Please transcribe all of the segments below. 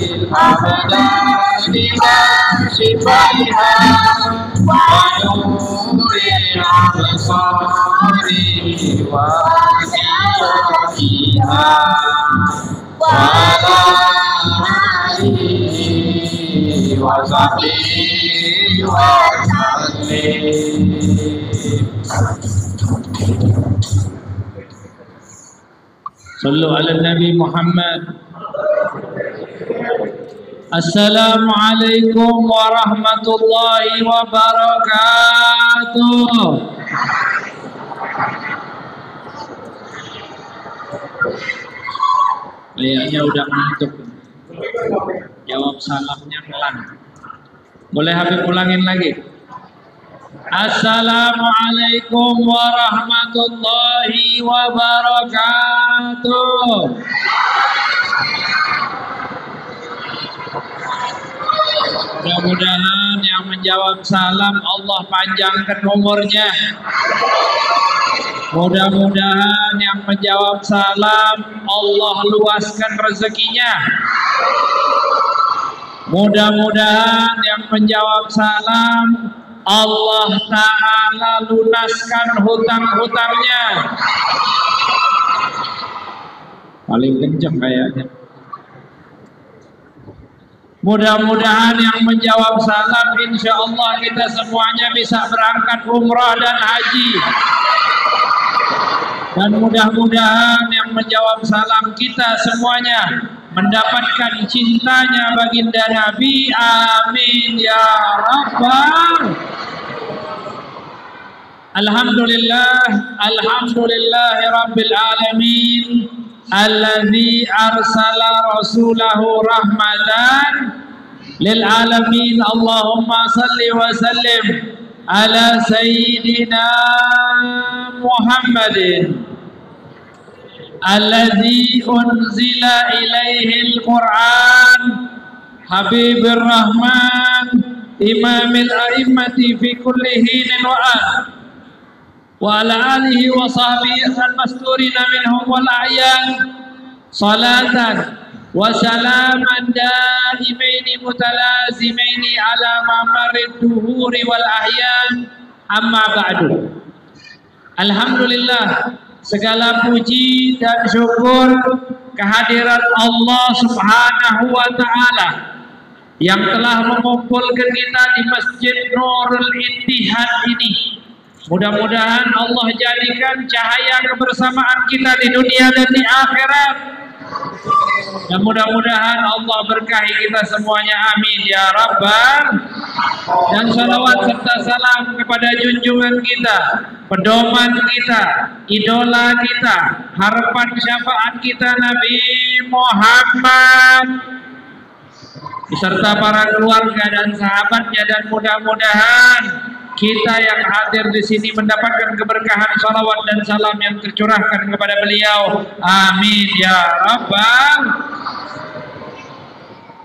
الأبدان وشفائها ونور الأبصار وضيائها وعلى آله وصحبه وسلم. Sallu ala Nabi Muhammad. Assalamualaikum warahmatullahi wabarakatuh. Kayaknya udah ngantuk. Jawab salamnya pelan. Boleh Habib ulangin lagi? Assalamualaikum warahmatullahi wabarakatuh. Mudah-mudahan yang menjawab salam Allah panjangkan umurnya. Mudah-mudahan yang menjawab salam Allah luaskan rezekinya. Mudah-mudahan yang menjawab salam Allah Ta'ala lunaskan hutang-hutangnya. Paling kencang kayaknya. Mudah-mudahan yang menjawab salam insya Allah kita semuanya bisa berangkat umrah dan haji. Dan mudah-mudahan yang menjawab salam kita semuanya mendapatkan cintanya baginda Nabi. Amin ya Rabbal. Alhamdulillah, alhamdulillahi Rabbil alamin, alladzi arsala rasulahu rahmatan lil alamin. Allahumma salli wa sallim ala sayyidina Muhammadin alladzi unzila ilaihi al-Qur'an habibir rahman imamil a'immati fi kulli hinin wa an wa ala alihi wa sahbihi al-masturina minhum wal a'yan salatan wa salaman daimaini mutalazimaini ala mamarid duhuri wal ahyan. Amma ba'du. Alhamdulillah, segala puji dan syukur kehadirat Allah Subhanahu wa Ta'ala yang telah mengumpulkan kita di Masjid Nurul Ittihad ini. Mudah-mudahan Allah jadikan cahaya kebersamaan kita di dunia dan di akhirat. Dan mudah-mudahan Allah berkahi kita semuanya. Amin ya Rabbal. Dan salawat serta salam kepada junjungan kita, pedoman kita, idola kita, harapan syafaat kita Nabi Muhammad beserta para keluarga dan sahabatnya. Dan mudah-mudahan kita yang hadir di sini mendapatkan keberkahan salawat dan salam yang tercurahkan kepada beliau. Amin ya Rabbal.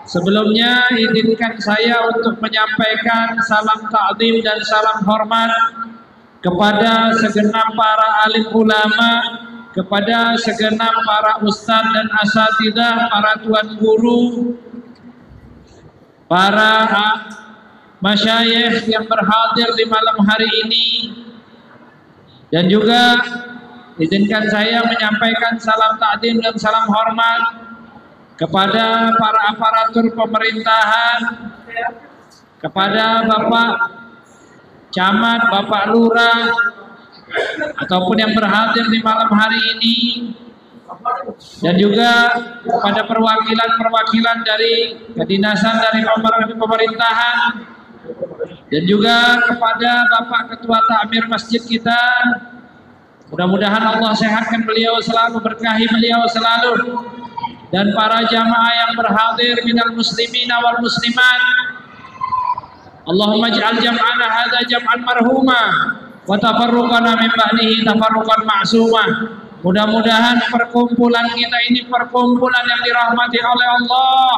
Sebelumnya izinkan saya untuk menyampaikan salam ta'zim dan salam hormat kepada segenap para alim ulama, kepada segenap para ustadz dan asatidzah, para tuan guru, para masyayikh yang berhadir di malam hari ini, dan juga izinkan saya menyampaikan salam ta'zim dan salam hormat kepada para aparatur pemerintahan, kepada Bapak Camat, Bapak Lurah, ataupun yang berhadir di malam hari ini, dan juga kepada perwakilan-perwakilan dari kedinasan dari pemerintahan, dan juga kepada Bapak Ketua Takmir Masjid kita. Mudah-mudahan Allah sehatkan beliau selalu, berkahi beliau selalu, dan para jamaah yang berhadir minal muslimin wal muslimat. Allahumma ij'al jam'ana hadza jam'an marhuma wa tafarruqana min ba'dihi tafarruqan ma'sumah. Mudah-mudahan perkumpulan kita ini perkumpulan yang dirahmati oleh Allah,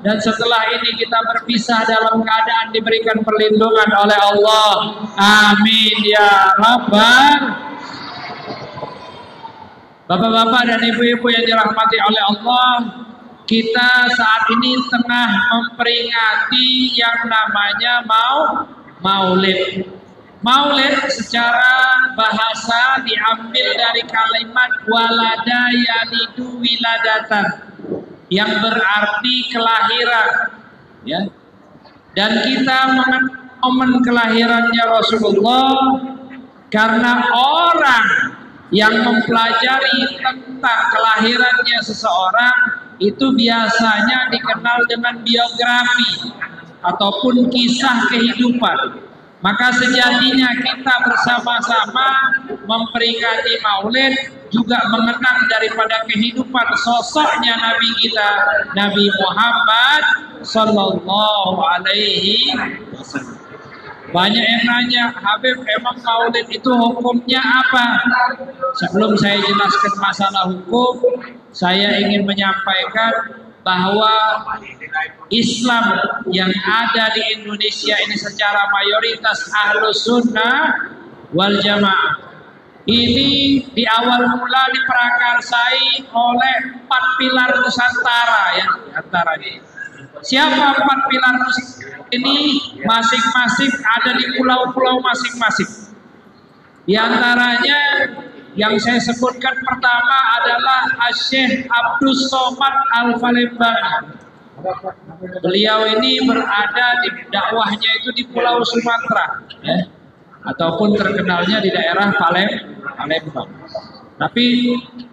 dan setelah ini kita berpisah dalam keadaan diberikan perlindungan oleh Allah. Amin ya Rabbal. Bapak-bapak dan ibu-ibu yang dirahmati oleh Allah, kita saat ini tengah memperingati yang namanya Maulid. Maulid secara bahasa diambil dari kalimat walada yalidu wiladatan, yang berarti kelahiran, ya. Dan kita mengenal momen kelahirannya Rasulullah karena orang yang mempelajari tentang kelahirannya seseorang itu biasanya dikenal dengan biografi ataupun kisah kehidupan. Maka sejatinya kita bersama-sama memperingati Maulid juga mengenang daripada kehidupan sosoknya Nabi kita, Nabi Muhammad Sallallahu Alaihi Wasallam. Banyak yang nanya, Habib, emang Maulid itu hukumnya apa? Sebelum saya jelaskan masalah hukum, saya ingin menyampaikan bahwa Islam yang ada di Indonesia ini secara mayoritas Ahlus Sunnah wal Jamaah ini di awal mula diprakarsai oleh 4 pilar Nusantara, ya, antaranya. Siapa 4 pilar Nusantara ini? Masing-masing ada di pulau-pulau masing-masing. Di antaranya yang saya sebutkan pertama adalah Syekh Abdus Somad Al-Palembang. Beliau ini berada di dakwahnya itu di Pulau Sumatera, ya, ataupun terkenalnya di daerah Palembang. Tapi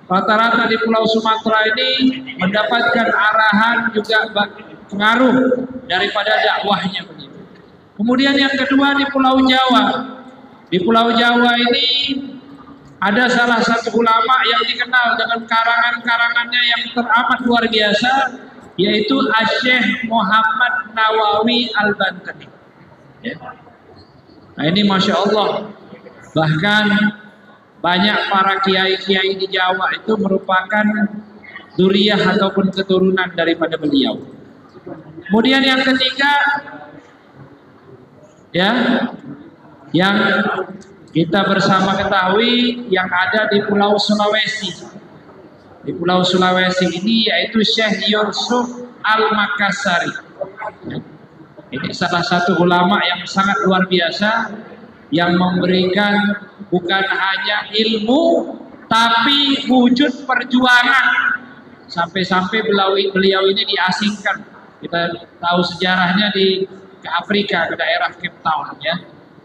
rata-rata di Pulau Sumatera ini mendapatkan arahan juga pengaruh daripada dakwahnya begitu. Kemudian yang kedua di Pulau Jawa. Di Pulau Jawa ini ada salah satu ulama yang dikenal dengan karangan-karangannya yang teramat luar biasa, yaitu Syekh Muhammad Nawawi Al-Bantani. Ya. Nah ini Masya Allah, bahkan banyak para kiai-kiai di Jawa itu merupakan dzurriyyah ataupun keturunan daripada beliau. Kemudian yang ketiga, ya, yang kita bersama ketahui yang ada di Pulau Sulawesi. Di Pulau Sulawesi ini yaitu Syekh Yusuf Al-Makassari. Ini salah satu ulama yang sangat luar biasa, yang memberikan bukan hanya ilmu tapi wujud perjuangan. Sampai-sampai beliau ini diasingkan. Kita tahu sejarahnya ke Afrika, ke daerah Cape Town, ya.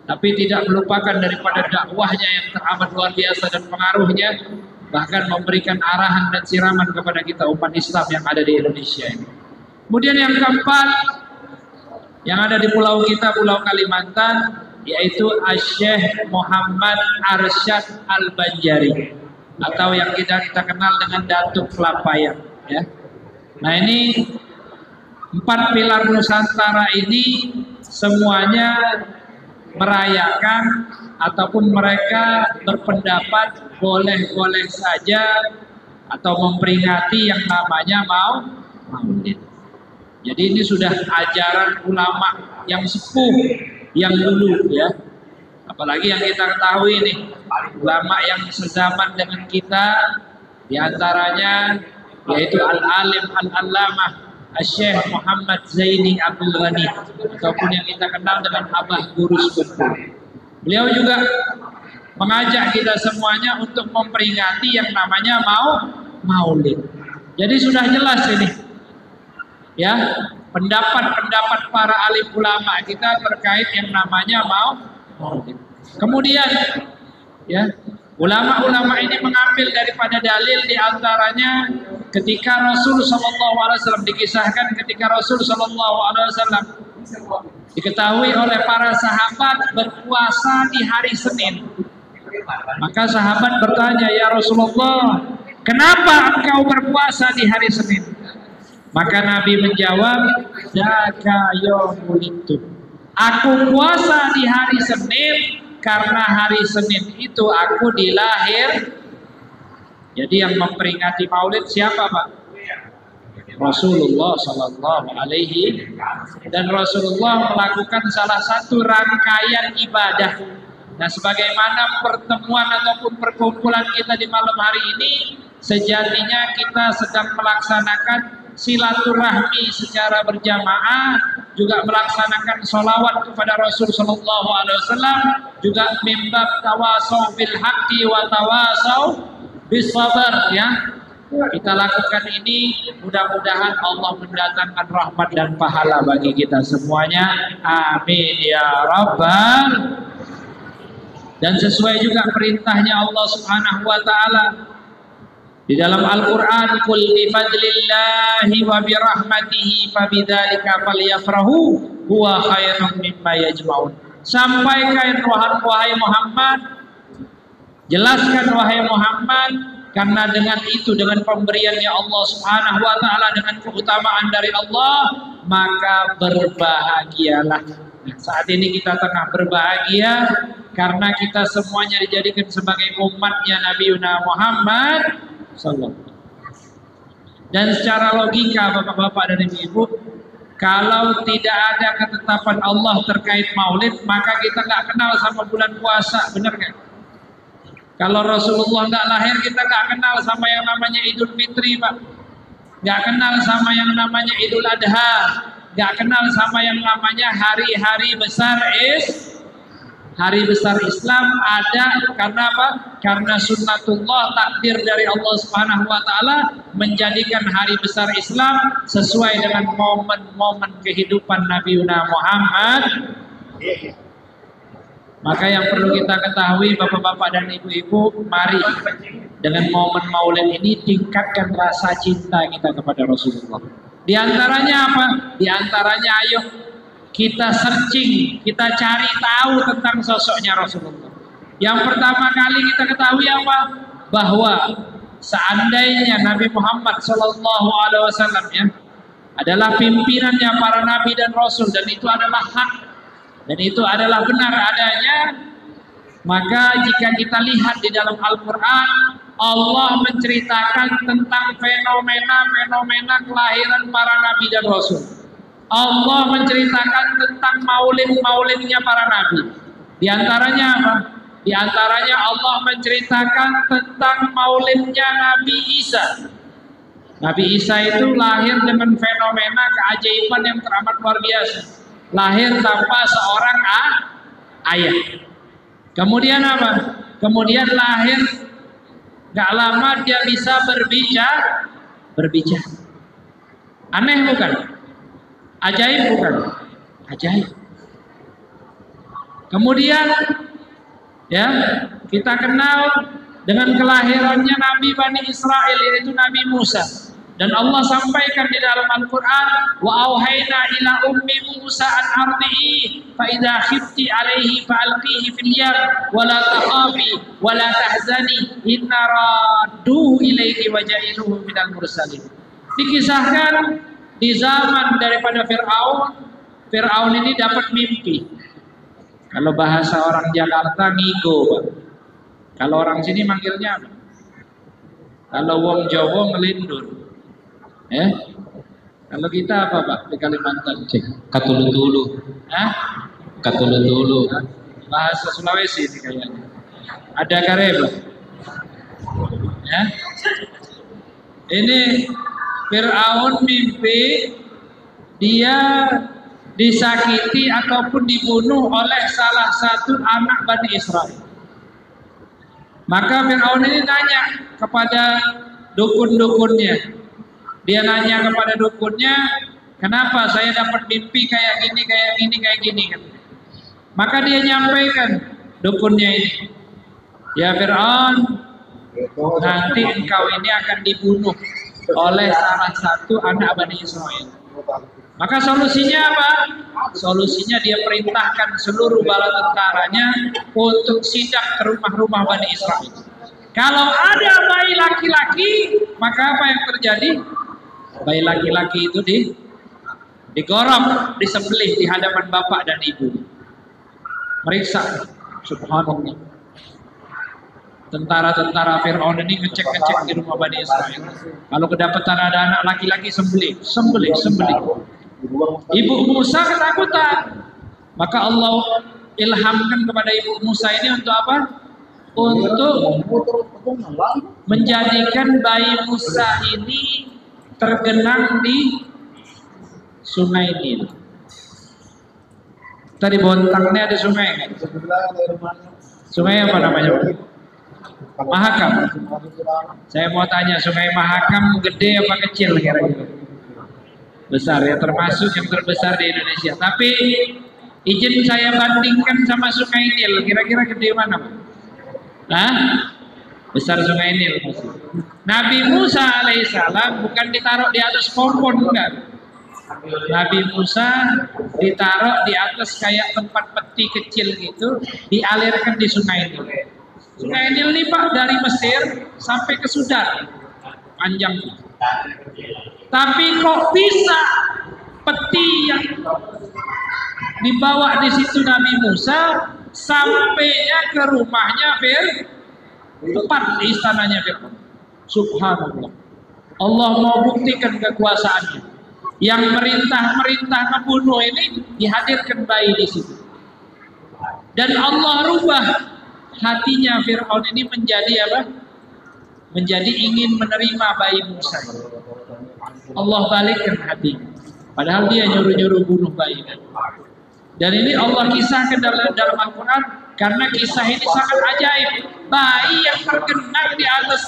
Tapi tidak melupakan daripada dakwahnya yang teramat luar biasa dan pengaruhnya, bahkan memberikan arahan dan siraman kepada kita umat Islam yang ada di Indonesia ini. Kemudian yang keempat, yang ada di pulau kita, Pulau Kalimantan, yaitu Syekh Muhammad Arsyad Al-Banjari, atau yang kita kenal dengan Datuk Kelapayan, ya. Nah ini 4 pilar Nusantara ini semuanya merayakan ataupun mereka berpendapat boleh-boleh saja atau memperingati yang namanya Maulid. Jadi ini sudah ajaran ulama yang sepuh yang dulu, ya. Apalagi yang kita ketahui nih, ulama yang sezaman dengan kita, diantaranya yaitu Al-Alim Al-Allamah Syekh Muhammad Zaini Abdul Ghani, ataupun yang kita kenal dengan Abah Gurus Bengkulu. Beliau juga mengajak kita semuanya untuk memperingati yang namanya Maulid. Jadi sudah jelas ini, ya, pendapat-pendapat para alim ulama kita terkait yang namanya Maulid. Kemudian, ya, ulama-ulama ini mengambil daripada dalil diantaranya ketika Rasul Sallallahu Alaihi Wasallam, dikisahkan ketika Rasul Sallallahu Alaihi Wasallam diketahui oleh para sahabat berpuasa di hari Senin. Maka sahabat bertanya, ya Rasulullah, kenapa engkau berpuasa di hari Senin? Maka Nabi menjawab, Zaka yaumulidtu. Aku puasa di hari Senin karena hari Senin itu aku dilahir. Jadi yang memperingati Maulid siapa, Pak? Rasulullah Sallallahu Alaihi, dan Rasulullah melakukan salah satu rangkaian ibadah. Nah, sebagaimana pertemuan ataupun perkumpulan kita di malam hari ini, sejatinya kita sedang melaksanakan silaturahmi secara berjamaah, juga melaksanakan sholawat kepada Rasul Sallallahu Alaihi Wasallam, juga mimbab tawasau bil haqqi wa tawasau bis sabar, ya. Kita lakukan ini, mudah-mudahan Allah mendatangkan rahmat dan pahala bagi kita semuanya. Amin ya rabbal. Dan sesuai juga perintahnya Allah Subhanahu wa taala di dalam Al-Qur'an, "Qul bi fadlillahi wa bi rahmatihi fabidzalika falyafrahu huwa khairun mimma yajma'un." Sampaikan wahai Muhammad, jelaskan wahai Muhammad, karena dengan itu, dengan pemberiannya Allah Subhanahu wa taala, dengan keutamaan dari Allah, maka berbahagialah. Nah, saat ini kita tengah berbahagia karena kita semuanya dijadikan sebagai umatnya Nabi Muhammad sallallahu. Dan secara logika bapak-bapak dan ibu-ibu, kalau tidak ada ketetapan Allah terkait maulid, maka kita nggak kenal sama bulan puasa, benar nggak? Kalau Rasulullah nggak lahir, kita nggak kenal sama yang namanya Idul Fitri, Pak. Nggak kenal sama yang namanya Idul Adha, nggak kenal sama yang namanya hari-hari besar hari besar Islam. Ada karena apa? Karena sunnatullah, takdir dari Allah Subhanahu wa taala, menjadikan hari besar Islam sesuai dengan momen-momen kehidupan Nabi Muhammad. Maka yang perlu kita ketahui bapak-bapak dan ibu-ibu, mari dengan momen maulid ini tingkatkan rasa cinta kita kepada Rasulullah. Di antaranya apa? Di antaranya ayo kita searching, kita cari tahu tentang sosoknya Rasulullah. Yang pertama kali kita ketahui apa? Bahwa seandainya Nabi Muhammad Sallallahu Alaihi Wasallam ya adalah pimpinannya para nabi dan rasul, dan itu adalah hak, dan itu adalah benar adanya, maka jika kita lihat di dalam Al-Quran, Allah menceritakan tentang fenomena-fenomena kelahiran para nabi dan rasul. Allah menceritakan tentang maulid-maulidnya para nabi. Di antaranya apa? Di antaranya Allah menceritakan tentang maulidnya Nabi Isa. Nabi Isa itu lahir dengan fenomena keajaiban yang teramat luar biasa. Lahir tanpa seorang ayah. Kemudian apa? Kemudian lahir, gak lama dia bisa berbicara. Aneh bukan? Ajaib bukan? Ajaib. Kemudian ya, kita kenal dengan kelahirannya Nabi Bani Israel, yaitu Nabi Musa. Dan Allah sampaikan di dalam Al-Quran, wa auhayna ila ummi Musa an ardi'i fa idza khifti alaihi fa alqihi fil yam wa la takhafi wa la tahzani inna radduhu ilayki wa ja'iluhu minal mursalin. Dikisahkan di zaman daripada Fir'aun ini dapat mimpi. Kalau bahasa orang Jakarta ngigo, Pak. Kalau orang sini manggilnya apa? Kalau wong Jawa ngelindur. Kalau kita apa, Pak, di Kalimantan? Cek katulu-tulu. Katulu-tulu. Bahasa Sulawesi ini kayaknya. Ada kareba. Ya. Ini Fir'aun mimpi dia disakiti ataupun dibunuh oleh salah satu anak Bani Israel. Maka Fir'aun ini nanya kepada dukun-dukunnya. Dia nanya kepada dukunnya, kenapa saya dapat mimpi kayak gini. Maka dia nyampaikan, dukunnya ini, ya Fir'aun, nanti engkau ini akan dibunuh oleh salah satu anak Bani Israel. Maka solusinya apa? Solusinya dia perintahkan seluruh bala tentaranya untuk sidak ke rumah-rumah Bani Israel. Kalau ada bayi laki-laki, maka apa yang terjadi? Bayi laki-laki itu digorok, disembelih di hadapan bapak dan ibu. Meriksa, subhanallah. Tentara-tentara Fir'aun ini ngecek-ngecek di rumah Bani Israel. Kalau kedapatan ada anak laki-laki, sembelih. Ibu Musa ketakutan. Maka Allah ilhamkan kepada ibu Musa ini untuk apa? Untuk menjadikan bayi Musa ini tergenang di Sungai Nil. Tadi Bontangnya ada sungai kan? Sungai apa namanya? Mahakam. Saya mau tanya, Sungai Mahakam gede apa kecil kira-kira? Besar ya, termasuk yang terbesar di Indonesia. Tapi izin saya bandingkan sama Sungai Nil, kira-kira gede mana? Hah? Besar Sungai Nil. Nabi Musa alaihissalam bukan ditaruh di atas pohon, enggak. Nabi Musa ditaruh di atas kayak tempat peti kecil gitu, dialirkan di Sungai Nil. Sungai Nil ini Pak dari Mesir sampai ke Sudan, panjang. Tapi kok bisa peti yang dibawa di situ Nabi Musa sampainya ke rumahnya tepat di istananya Fir'aun. Subhanallah. Allah mau buktikan kekuasaannya. Yang merintah membunuh ini dihadirkan bayi di situ. Dan Allah rubah hatinya Fir'aun ini menjadi apa? Menjadi ingin menerima bayi Musa. Allah balikkan hatinya. Padahal dia nyuruh-nyuruh bunuh bayi. Dan ini Allah kisahkan dalam Al-Quran karena kisah ini sangat ajaib. Bayi yang tergenang di atas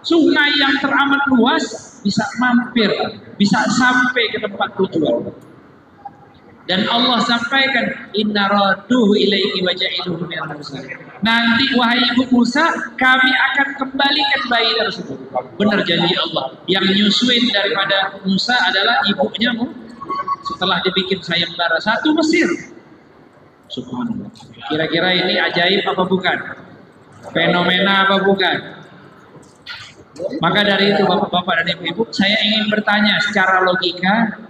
sungai yang teramat luas bisa mampir, bisa sampai ke tempat tujuan. Dan Allah sampaikan, inna raduhu ilaiki wa ja'iluhu minal mursalin. Nanti wahai ibu Musa, kami akan kembalikan bayi tersebut. Benar janji Allah. Yang nyusuin daripada Musa adalah ibunya setelah dibikin sayembara satu Mesir. Subhanallah. Kira-kira ini ajaib apa bukan? Fenomena apa bukan? Maka dari itu Bapak-bapak dan Ibu-ibu, saya ingin bertanya secara logika,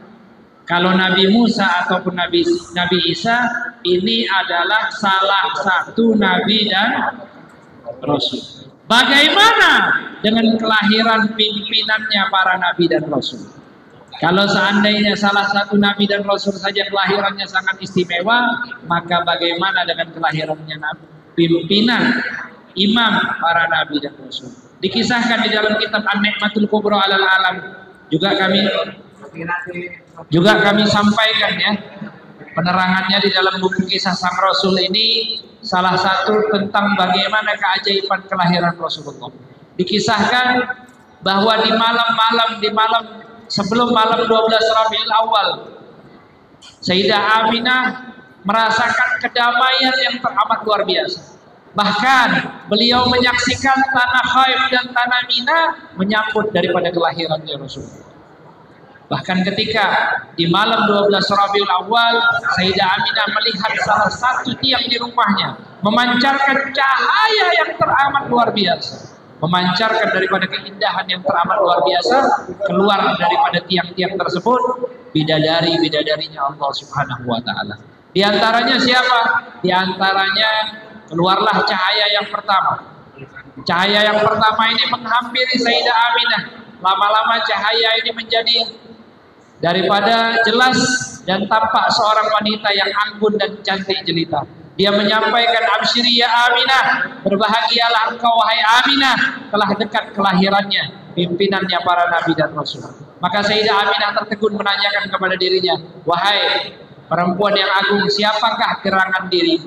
kalau Nabi Musa ataupun Nabi Isa ini adalah salah satu Nabi dan Rasul. Bagaimana dengan kelahiran pimpinannya para Nabi dan Rasul? Kalau seandainya salah satu Nabi dan Rasul saja kelahirannya sangat istimewa, maka bagaimana dengan kelahirannya pimpinan, imam para Nabi dan Rasul? Dikisahkan di dalam kitab An-Ni'matul Kubra alal Alam. Juga kami sampaikan ya penerangannya di dalam buku kisah Sang Rasul ini, salah satu tentang bagaimana keajaiban kelahiran Rasulullah. Dikisahkan bahwa di malam sebelum malam 12 Rabiul Awal, Sayyidah Aminah merasakan kedamaian yang teramat luar biasa. Bahkan beliau menyaksikan tanah Khaif dan tanah Mina menyambut daripada kelahirannya Rasulullah. Bahkan ketika di malam 12 Rabiul Awal, Sayyidah Aminah melihat salah satu tiang di rumahnya memancarkan cahaya yang teramat luar biasa. Memancarkan daripada keindahan yang teramat luar biasa, keluar daripada tiang-tiang tersebut bidadari-bidadarinya Allah Subhanahu wa taala. Di antaranya siapa? Di antaranya keluarlah cahaya yang pertama. Cahaya yang pertama ini menghampiri Sayyidah Aminah. Lama-lama cahaya ini menjadi daripada jelas dan tampak seorang wanita yang anggun dan cantik jelita. Dia menyampaikan, absyiri ya Aminah, berbahagialah engkau wahai Aminah, telah dekat kelahirannya pimpinannya para nabi dan rasul. Maka Sayyidah Aminah tertegun menanyakan kepada dirinya, wahai perempuan yang agung, siapakah gerangan diri?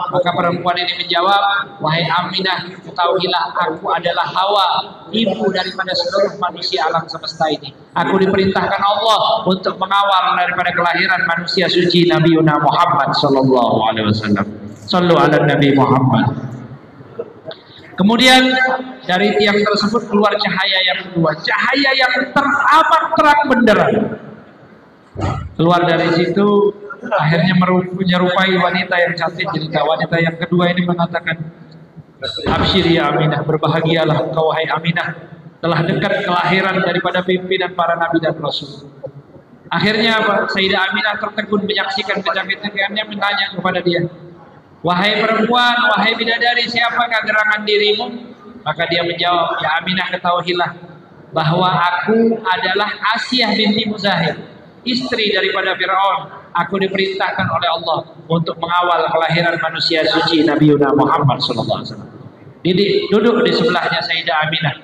Maka perempuan ini menjawab, wahai Aminah, ketahuilah aku adalah Hawa, ibu daripada seluruh manusia alam semesta ini. Aku diperintahkan Allah untuk mengawal daripada kelahiran manusia suci Nabi Muhammad sallallahu alaihi wasallam. Sallu ala Nabi Muhammad. Kemudian dari tiang tersebut keluar cahaya yang kedua, cahaya yang teramat terang benderang. Keluar dari situ akhirnya menyerupai wanita yang cantik jelita. Wanita yang kedua ini mengatakan, absyiri ya Aminah, berbahagialah engkau wahai Aminah, telah dekat kelahiran daripada pimpinan para nabi dan rasul. Akhirnya Sayyidah Aminah tertegun menyaksikan kecantikannya, bertanya kepada dia, wahai perempuan, wahai bidadari, siapakah gerangan dirimu? Maka dia menjawab, ya Aminah, ketahuilah bahwa aku adalah Asyah binti Muzahir, istri daripada Fir'aun. Aku diperintahkan oleh Allah untuk mengawal kelahiran manusia suci Nabi Muhammad SAW. Duduk di sebelahnya Sayyidah Aminah.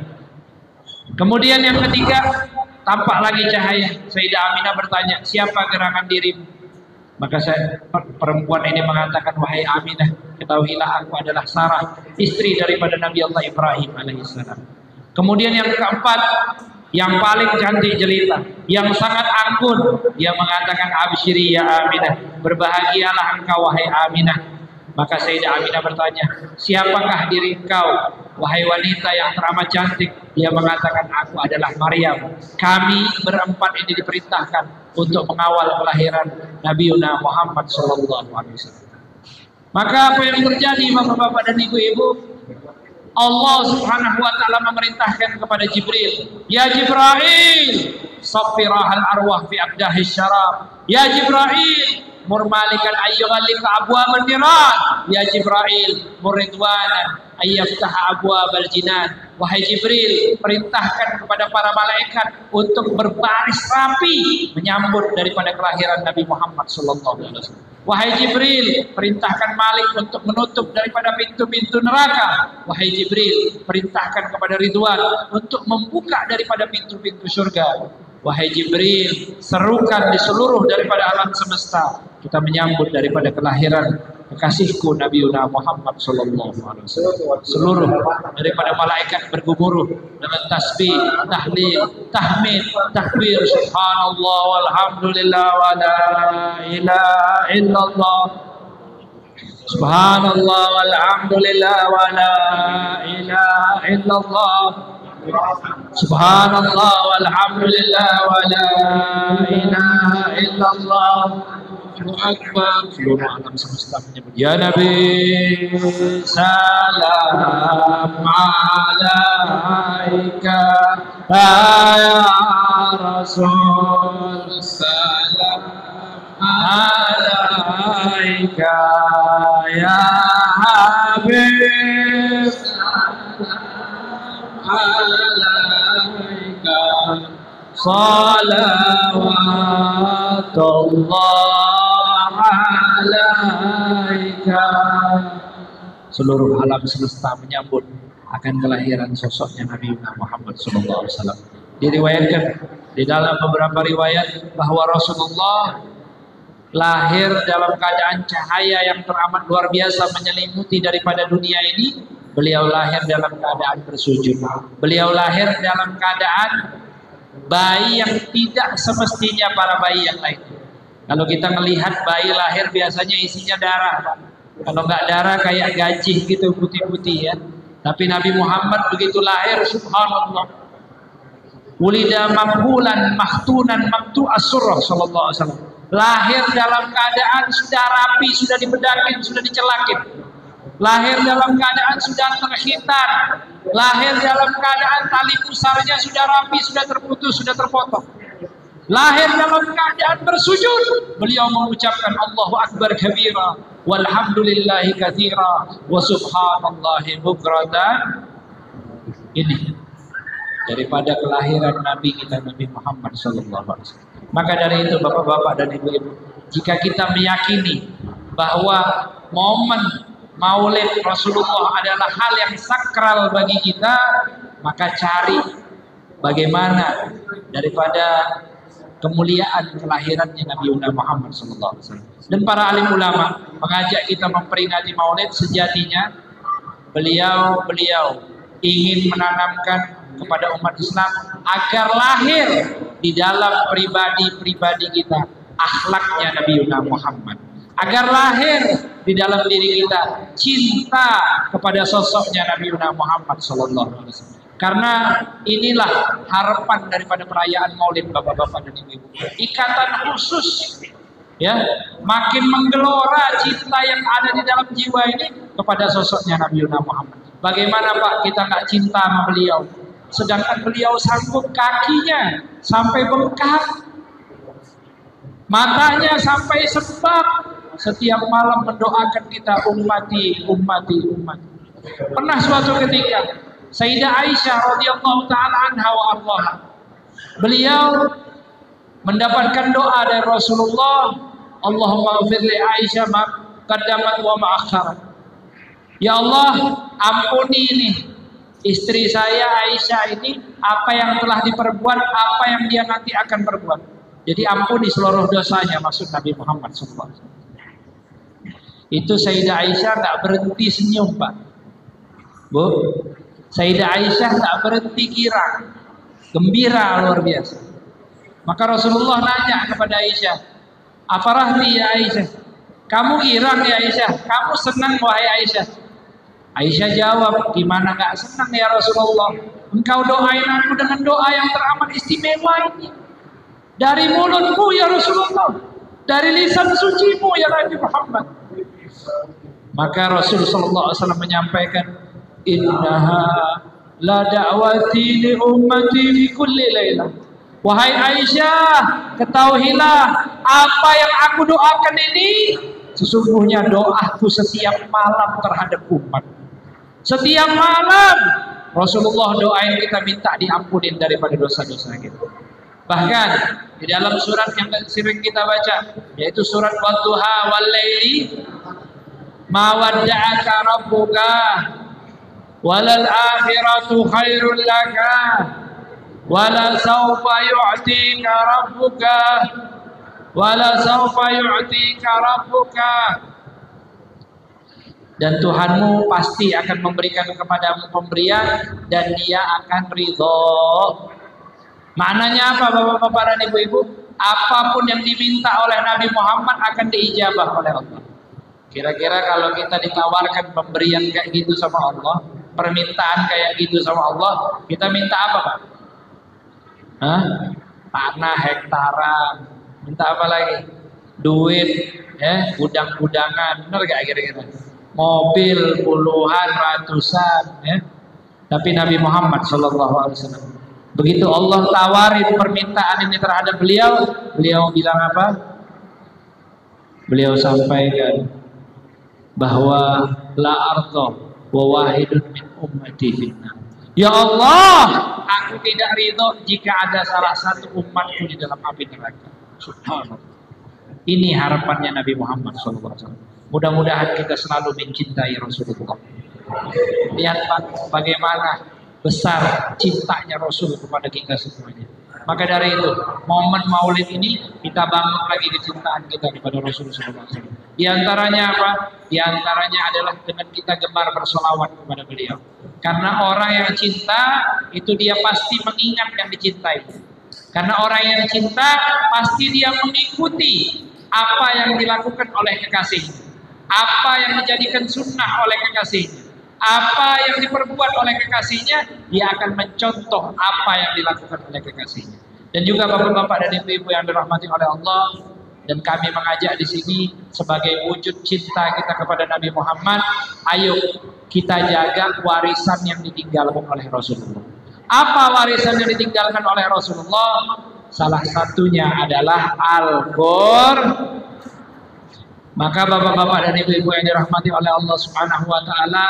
Kemudian yang ketiga, tampak lagi cahaya. Sayyidah Aminah bertanya, siapa gerangan dirimu? Maka perempuan ini mengatakan, wahai Aminah, ketahuilah aku adalah Sarah, istri daripada Nabi Allah Ibrahim alaihissalam. Kemudian yang keempat, yang paling cantik jelita, yang sangat anggun, dia mengatakan, absyiri ya Aminah, berbahagialah engkau wahai Aminah. Maka Sayyidah Aminah bertanya, siapakah diri engkau wahai wanita yang teramat cantik? Dia mengatakan, aku adalah Maryam. Kami berempat ini diperintahkan untuk mengawal kelahiran Nabi Muhammad SAW. Maka apa yang terjadi bapak-bapak dan ibu-ibu? Allah Subhanahu wa ta'ala memerintahkan kepada Jibril, ya Jibril, saffirahal arwah fi aqdahis syarab. Ya Jibril, murmalikan ayyuhalika abwabal niran. Ya Jibril, muridwanan ayyaftaha abwabal jinan. Wahai Jibril, perintahkan kepada para malaikat untuk berbaris rapi menyambut daripada kelahiran Nabi Muhammad SAW. Wahai Jibril, perintahkan Malik untuk menutup daripada pintu-pintu neraka. Wahai Jibril, perintahkan kepada Ridwan untuk membuka daripada pintu-pintu surga. Wahai Jibril, serukan di seluruh daripada alam semesta, kita menyambut daripada kelahiran kekasihku Nabi Muhammad sallallahu alaihi wasallam. Seluruh daripada malaikat bergumuruh dengan tasbih, tahlil, tahmid, takbir, subhanallah walhamdulillah wa la ilaha illallah. Subhanallah walhamdulillah wa la ilaha illallah. Subhanallah walhamdulillah wa la ilaha illallah. Akbar. Seluruh alam semesta menyebut, ya Nabi, salam alaika, ya Rasul, salam alaika, ya Habib, salam alaika, salawatullah alaika. Seluruh alam semesta menyambut akan kelahiran sosoknya Nabi Muhammad SAW. Diriwayatkan di dalam beberapa riwayat bahwa Rasulullah lahir dalam keadaan cahaya yang teramat luar biasa menyelimuti daripada dunia ini. Beliau lahir dalam keadaan bersujud. Beliau lahir dalam keadaan bayi yang tidak semestinya para bayi yang lain. Kalau kita melihat bayi lahir biasanya isinya darah, Pak. Kalau nggak darah kayak gajih gitu, putih-putih ya. Tapi Nabi Muhammad begitu lahir, subhanallah, wulida mambulan mahtunan maktu'as surah sallallahu alaihi wasallam. Lahir dalam keadaan sudah rapi, sudah dibedakin, sudah dicelakin. Lahir dalam keadaan sudah terhitan. Lahir dalam keadaan tali pusarnya sudah rapi, sudah terputus, sudah terpotong. Lahir dalam keadaan bersujud. Beliau mengucapkan Allahu Akbar kabira, walhamdulillahi katsira, wa subhanallahi bukratan. Ini daripada kelahiran Nabi kita, Nabi Muhammad sallallahu alaihi wasallam. Maka dari itu bapak-bapak dan ibu-ibu, jika kita meyakini bahwa momen Maulid Rasulullah adalah hal yang sakral bagi kita, maka cari bagaimana daripada kemuliaan kelahirannya Nabi Muhammad SAW. Dan para alim ulama mengajak kita memperingati Maulid. Sejatinya beliau ingin menanamkan kepada umat Islam agar lahir di dalam pribadi-pribadi kita akhlaknya Nabi Muhammad, agar lahir di dalam diri kita cinta kepada sosoknya Nabi Muhammad SAW. Karena inilah harapan daripada perayaan Maulid bapak-bapak dan ibu-ibu. Ikatan khusus, ya, makin menggelora cinta yang ada di dalam jiwa ini kepada sosoknya Nabi Muhammad. Bagaimana Pak kita nggak cinta sama beliau? Sedangkan beliau sanggup kakinya sampai bengkak, matanya sampai sebab, setiap malam mendoakan kita ummati. Pernah suatu ketika Sayyidah Aisyah radhiyallahu taala anha wa ardaha, beliau mendapatkan doa dari Rasulullah, Allahumma ighfir li Aisyah ma qaddamat wa ma akharat. Ya Allah, ampuni ini istri saya Aisyah ini apa yang telah diperbuat, apa yang dia nanti akan berbuat. Jadi ampuni seluruh dosanya, maksud Nabi Muhammad SAW. Itu Sayyidah Aisyah nggak berhenti senyum, Pak. Bu, Sayyidah Aisyah nggak berhenti kira, gembira luar biasa. Maka Rasulullah nanya kepada Aisyah, apa rahti ya Aisyah? Kamu girang ya Aisyah? Kamu senang wahai Aisyah? Aisyah jawab, gimana nggak senang ya Rasulullah? Engkau doain aku dengan doa yang teramat istimewa ini. Dari mulutmu ya Rasulullah, dari lisan sucimu ya Nabi Muhammad. Maka Rasulullah SAW menyampaikan, innaha la da'wati li ummati fi kulli lailah. Wahai Aisyah, ketahuilah apa yang aku doakan ini sesungguhnya doaku setiap malam terhadap umat. Setiap malam Rasulullah doain kita minta diampunin daripada dosa-dosa kita. Bahkan di dalam surat yang sering kita baca, yaitu surat Wadduha wal laili ma wadda'aka rabbuka walal akhiratu khairul laka wala sawfa yu'tika rabbuka wala sawfa yu'tika rabbuka. Dan Tuhanmu pasti akan memberikan kepadamu pemberian dan Dia akan ridho. Maknanya apa Bapak-bapak dan Ibu-ibu? Apapun yang diminta oleh Nabi Muhammad akan diijabah oleh Allah. Kira-kira kalau kita ditawarkan pemberian kayak gitu sama Allah, permintaan kayak gitu sama Allah, kita minta apa Pak? Hah? Tanah hektaran, minta apa lagi? Duit, gudang-gudangan, benar gak kira-kira? Mobil puluhan, ratusan, Tapi Nabi Muhammad SAW, begitu Allah tawarin permintaan ini terhadap beliau, beliau bilang apa? Beliau sampaikan bahwa la ardo wa wahidun min ummati finnar. Ya Allah, aku tidak ridho jika ada salah satu umatku di dalam api neraka. Subhanallah. Ini harapannya Nabi Muhammad SAW. Mudah-mudahan kita selalu mencintai Rasulullah. Lihat Pak, bagaimana besar cintanya Rasul kepada kita semuanya. Maka dari itu, momen Maulid ini kita bangun lagi kecintaan kita kepada Rasulullah SAW. Di antaranya apa? Di antaranya adalah dengan kita gemar bersolawat kepada beliau. Karena orang yang cinta itu dia pasti mengingat yang dicintai. Karena orang yang cinta pasti dia mengikuti apa yang dilakukan oleh kekasihnya, apa yang dijadikan sunnah oleh kekasihnya, apa yang diperbuat oleh kekasihnya, dia akan mencontoh apa yang dilakukan oleh kekasihnya. Dan juga bapak-bapak dan ibu-ibu yang dirahmati oleh Allah, dan kami mengajak di sini sebagai wujud cinta kita kepada Nabi Muhammad, ayo kita jaga warisan yang ditinggalkan oleh Rasulullah. Apa warisan yang ditinggalkan oleh Rasulullah? Salah satunya adalah Al-Qur'an. Maka bapak-bapak dan ibu-ibu yang dirahmati oleh Allah Subhanahu wa taala,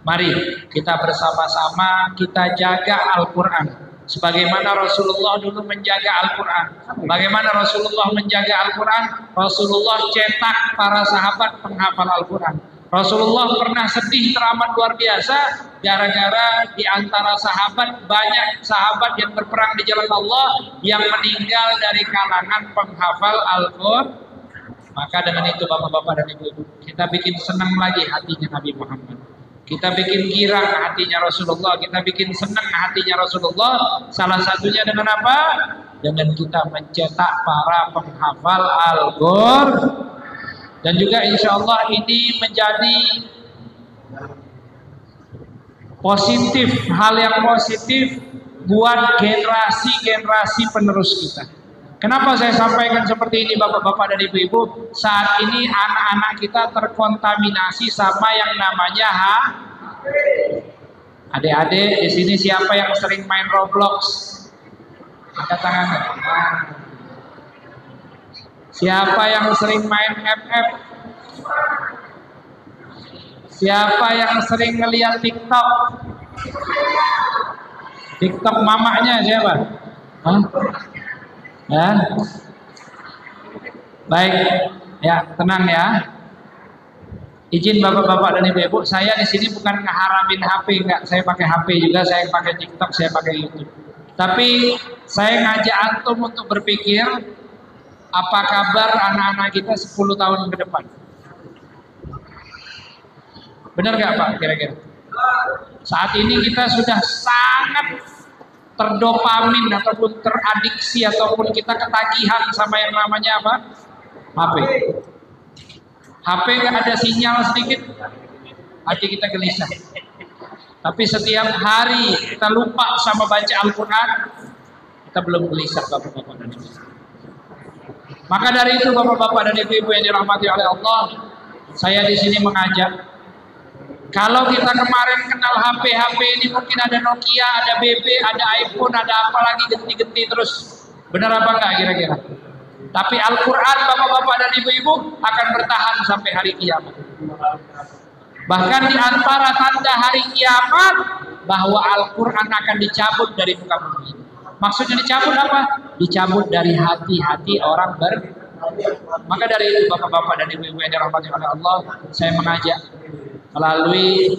mari kita bersama-sama kita jaga Al-Qur'an. Sebagaimana Rasulullah dulu menjaga Al-Qur'an. Bagaimana Rasulullah menjaga Al-Qur'an? Rasulullah cetak para sahabat penghafal Al-Qur'an. Rasulullah pernah sedih teramat luar biasa gara-gara di antara sahabat, banyak sahabat yang berperang di jalan Allah yang meninggal dari kalangan penghafal Al-Qur'an. Maka dengan itu bapak-bapak dan ibu-ibu, kita bikin senang lagi hatinya Nabi Muhammad. Kita bikin girang hatinya Rasulullah, kita bikin senang hatinya Rasulullah. Salah satunya dengan apa? Dengan kita mencetak para penghafal Al-Qur'an. Dan juga insya Allah ini menjadi positif, hal yang positif buat generasi-generasi penerus kita. Kenapa saya sampaikan seperti ini bapak-bapak dan ibu-ibu? Saat ini anak-anak kita terkontaminasi sama yang namanya adik-adik di sini siapa yang sering main Roblox? Angkat tangan. Siapa yang sering main FF? Siapa yang sering ngeliat TikTok? TikTok mamanya siapa? Hah? Ya? Baik, ya tenang ya. Izin bapak-bapak dan ibu-ibu, saya di sini bukan ngeharamin HP, enggak. Saya pakai HP juga, saya pakai TikTok, saya pakai YouTube. Tapi saya ngajak antum untuk berpikir apa kabar anak-anak kita 10 tahun ke depan. Benar nggak Pak kira-kira? Saat ini kita sudah sangat terdopamin ataupun teradiksi ataupun kita ketagihan sama yang namanya apa? HP. HP nggak ada sinyal sedikit, hati kita gelisah. Tapi setiap hari kita lupa sama baca Al-Quran, kita belum gelisah bapak-bapak dan ibu. Maka dari itu bapak-bapak dan ibu-ibu yang dirahmati oleh Allah, saya di sini mengajak. Kalau kita kemarin kenal HP ini mungkin ada Nokia, ada BB, ada iPhone, ada apa lagi genti-genti terus. Benar apa enggak kira-kira? Tapi Al-Quran bapak-bapak dan ibu-ibu akan bertahan sampai hari kiamat. Bahkan di antara tanda hari kiamat bahwa Al-Quran akan dicabut dari muka bumi. Maksudnya dicabut apa? Dicabut dari hati-hati orang Maka dari itu bapak-bapak dan ibu-ibu yang dirahmati oleh Allah, saya mengajak melalui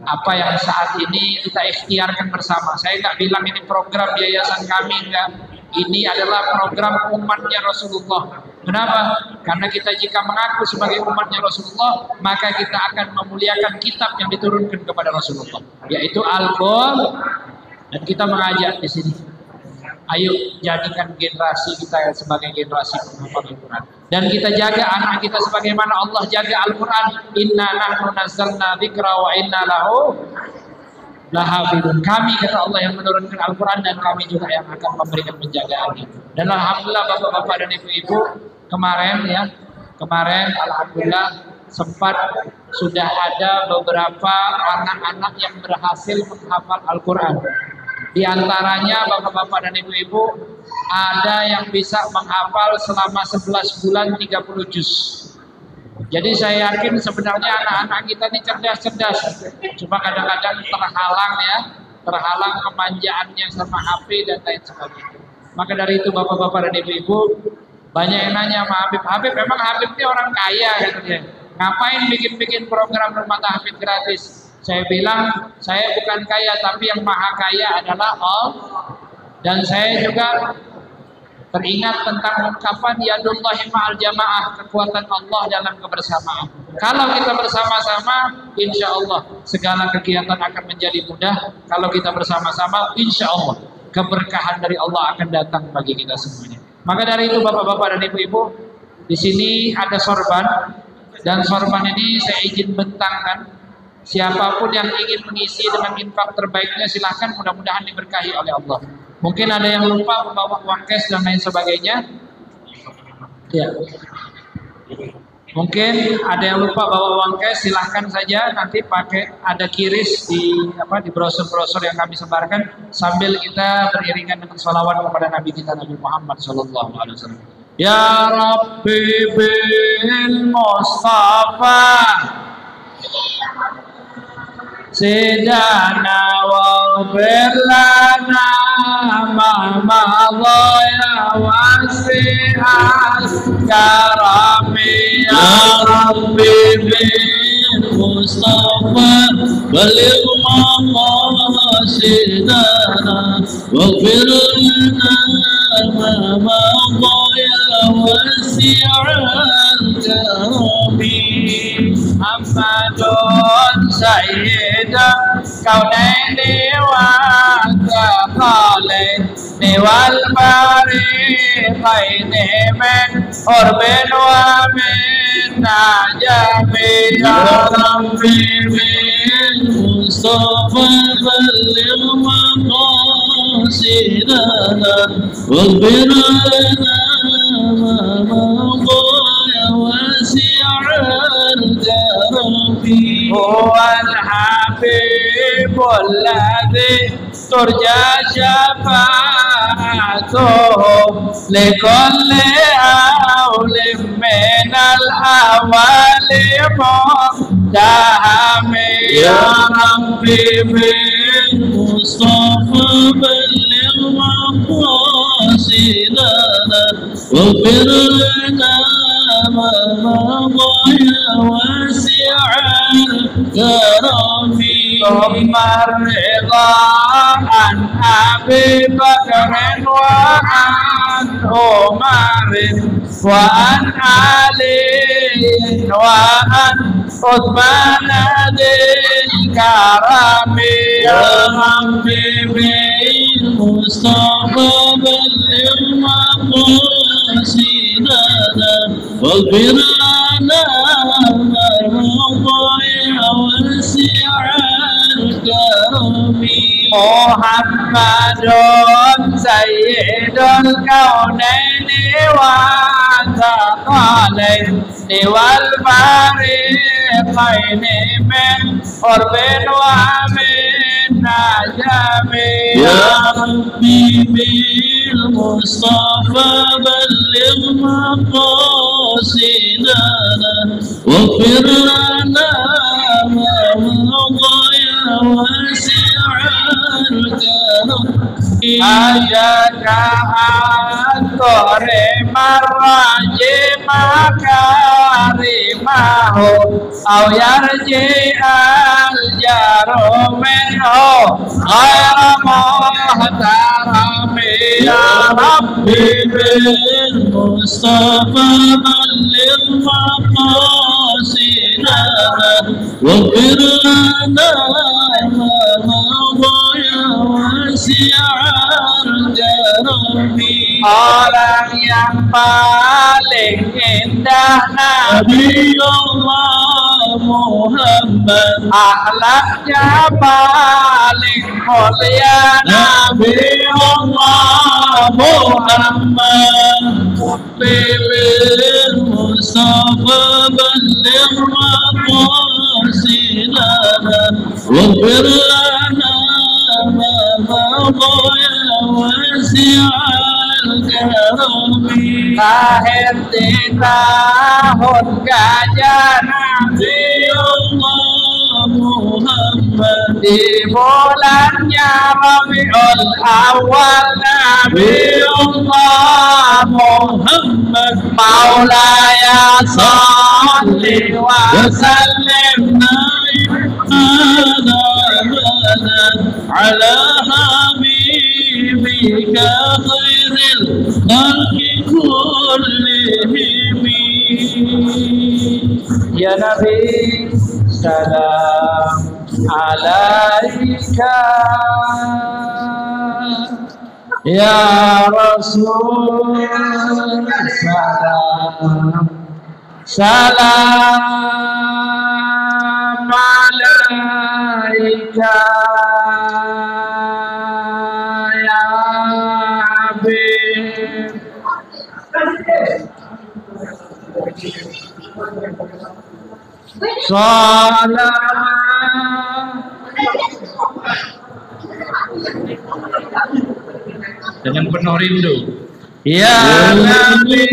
apa yang saat ini kita ikhtiarkan bersama. Saya nggak bilang ini program yayasan kami, enggak. Ini adalah program umatnya Rasulullah. Kenapa? Karena kita jika mengaku sebagai umatnya Rasulullah, maka kita akan memuliakan kitab yang diturunkan kepada Rasulullah, yaitu Al-Quran. Dan kita mengajak di sini, ayo jadikan generasi kita sebagai generasi penghafal Al-Quran. Dan kita jaga anak kita sebagaimana Allah jaga Al-Quran. Inna nahnu nazzalna dzikra wa inna lahu lahafidun. Kami kata Allah yang menurunkan Al-Quran dan kami juga yang akan memberikan penjagaannya. Dan alhamdulillah bapak-bapak dan ibu-ibu, kemarin alhamdulillah sempat sudah ada beberapa anak-anak yang berhasil menghafal Al-Quran. Di antaranya bapak-bapak dan ibu-ibu ada yang bisa menghafal selama 11 bulan 30 juz. Jadi saya yakin sebenarnya anak-anak kita ini cerdas-cerdas. Cuma kadang-kadang terhalang kemanjaannya sama HP dan lain sebagainya. Maka dari itu bapak-bapak dan ibu-ibu banyak yang nanya sama Habib, memang Habib ini orang kaya katanya. Ngapain bikin-bikin program rumah tahfidz gratis? Saya bilang, saya bukan kaya, tapi yang maha kaya adalah Allah. Dan saya juga teringat tentang ungkapan yadullahi ma'al jamaah, kekuatan Allah dalam kebersamaan. Kalau kita bersama-sama, insya Allah segala kegiatan akan menjadi mudah. Kalau kita bersama-sama, insya Allah keberkahan dari Allah akan datang bagi kita semuanya. Maka dari itu bapak-bapak dan ibu-ibu, di sini ada sorban, dan sorban ini saya izin bentangkan. Siapapun yang ingin mengisi dengan infak terbaiknya silahkan, mudah-mudahan diberkahi oleh Allah. Mungkin ada yang lupa membawa uang cash dan lain sebagainya. Ya. Mungkin ada yang lupa bawa uang cash, silahkan saja nanti pakai ada kiris di brosur-brosur yang kami sebarkan sambil kita beriringan dengan sholawat kepada Nabi kita Nabi Muhammad SAW. Ya Rabbi bil Mustafa Sidana waghfir lana ma madaya wasi'as karami ya Rabbi bil Mustafa baligh maqasidana waghfir lana ma madaya wasi'as karami Muhammadun Sayyidun Kaunaini wa Thaqalaini wal Fariqaini min Urbin wa min Ajami Ya Rabbi bil Mustafa balligh maqasidana waghfir lana ma madaya wasi'al karami huwal habibul ladzi turja syafa'atuhu likulli awlim minal awali muhtahami Ya Rabbi bil Mustafa balligh maqasidana waghfir lana ma madaya wasi'al الكرم ثم الرضا عن أبي بكر وعن عمر وعن علي وعن عثمان ذي الكرم يا ربي بالمصطفى بلغ مقاصدنا واغفر لنا ما مضى واسع الكرم محمد سيد الكونين والثقلين والفريقين من قرب ومن نجم يا ربي بالمصطفى بلغ مقاصدنا واغفر لنا ما مضى يا واسع الكرم أجاك أن ترم الرجيم كريمه أو يرجع الجار منه غير محترم يا ربي بالمصطفى بلغ مقاصدنا واغفر لنا ما مضى يا واسع الكرم orang yang paling indah Nabi Allah Muhammad akhlaknya paling mulia Nabi Allah Muhammad Bibir Mustafa Baligh maqasidana Waghfir lana ma mada ya wasi'al karami lahir di tahun gajah Nabi Allah Muhammad di bulannya Rabiul Awal Nabi Allah Muhammad Maulaya salli wa sallim على حبيبك خير الخلق كلهم Ya Nabi salam alaika Ya Rasul salam salam alaika ya Habib dengan penuh rindu ya Nabi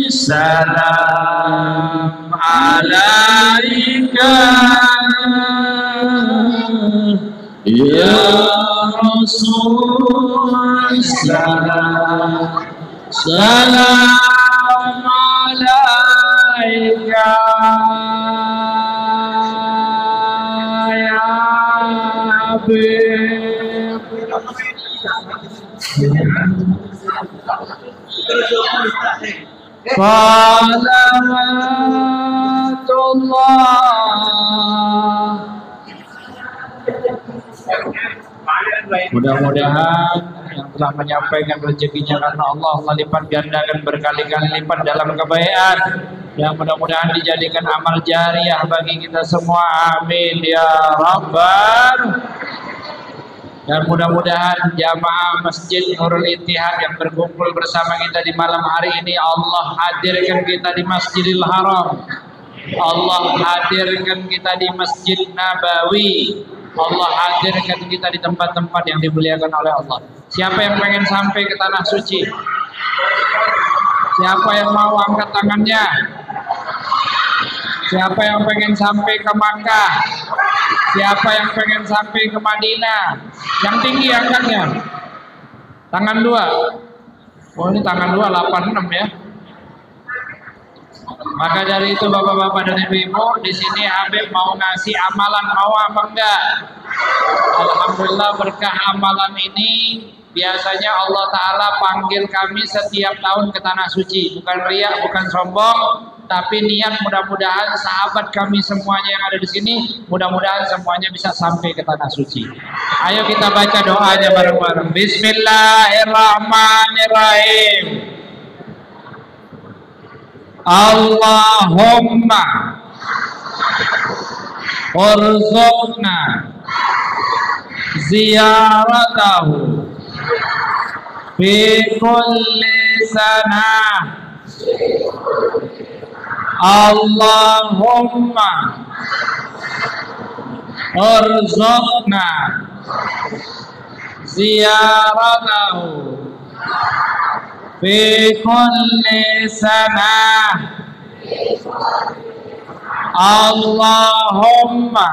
salam alaika ya Rasul salam salam alaika ya Habib Salamatullah. Mudah-mudahan yang telah menyampaikan rezekinya karena Allah lipat gandakan berkali-kali lipat dalam kebaikan. Yang mudah-mudahan dijadikan amal jariah bagi kita semua. Amin ya Rabbal. Dan mudah-mudahan jamaah Masjid Nurul Ittihad yang berkumpul bersama kita di malam hari ini, Allah hadirkan kita di Masjidil Haram, Allah hadirkan kita di Masjid Nabawi, Allah hadirkan kita di tempat-tempat yang dimuliakan oleh Allah. Siapa yang pengen sampai ke tanah suci? Siapa yang mau angkat tangannya? Siapa yang pengen sampai ke Makkah? Siapa yang pengen sampai ke Madinah? Yang tinggi angkatnya. Tangan dua. Oh ini tangan dua 86 ya. Maka dari itu bapak-bapak dan ibu-ibu, di sini Habib mau ngasih amalan, mau apa enggak? Alhamdulillah berkah amalan ini biasanya Allah Ta'ala panggil kami setiap tahun ke Tanah Suci. Bukan riak, bukan sombong, tapi niat mudah-mudahan sahabat kami semuanya yang ada di sini, mudah-mudahan semuanya bisa sampai ke Tanah Suci. Ayo kita baca doanya bareng-bareng. Bismillahirrahmanirrahim. Allahumma urzuqna ziyaratahu fi kulli sanah. Allahumma urzuqna ziyaratahu fi kulli sanah. Allahumma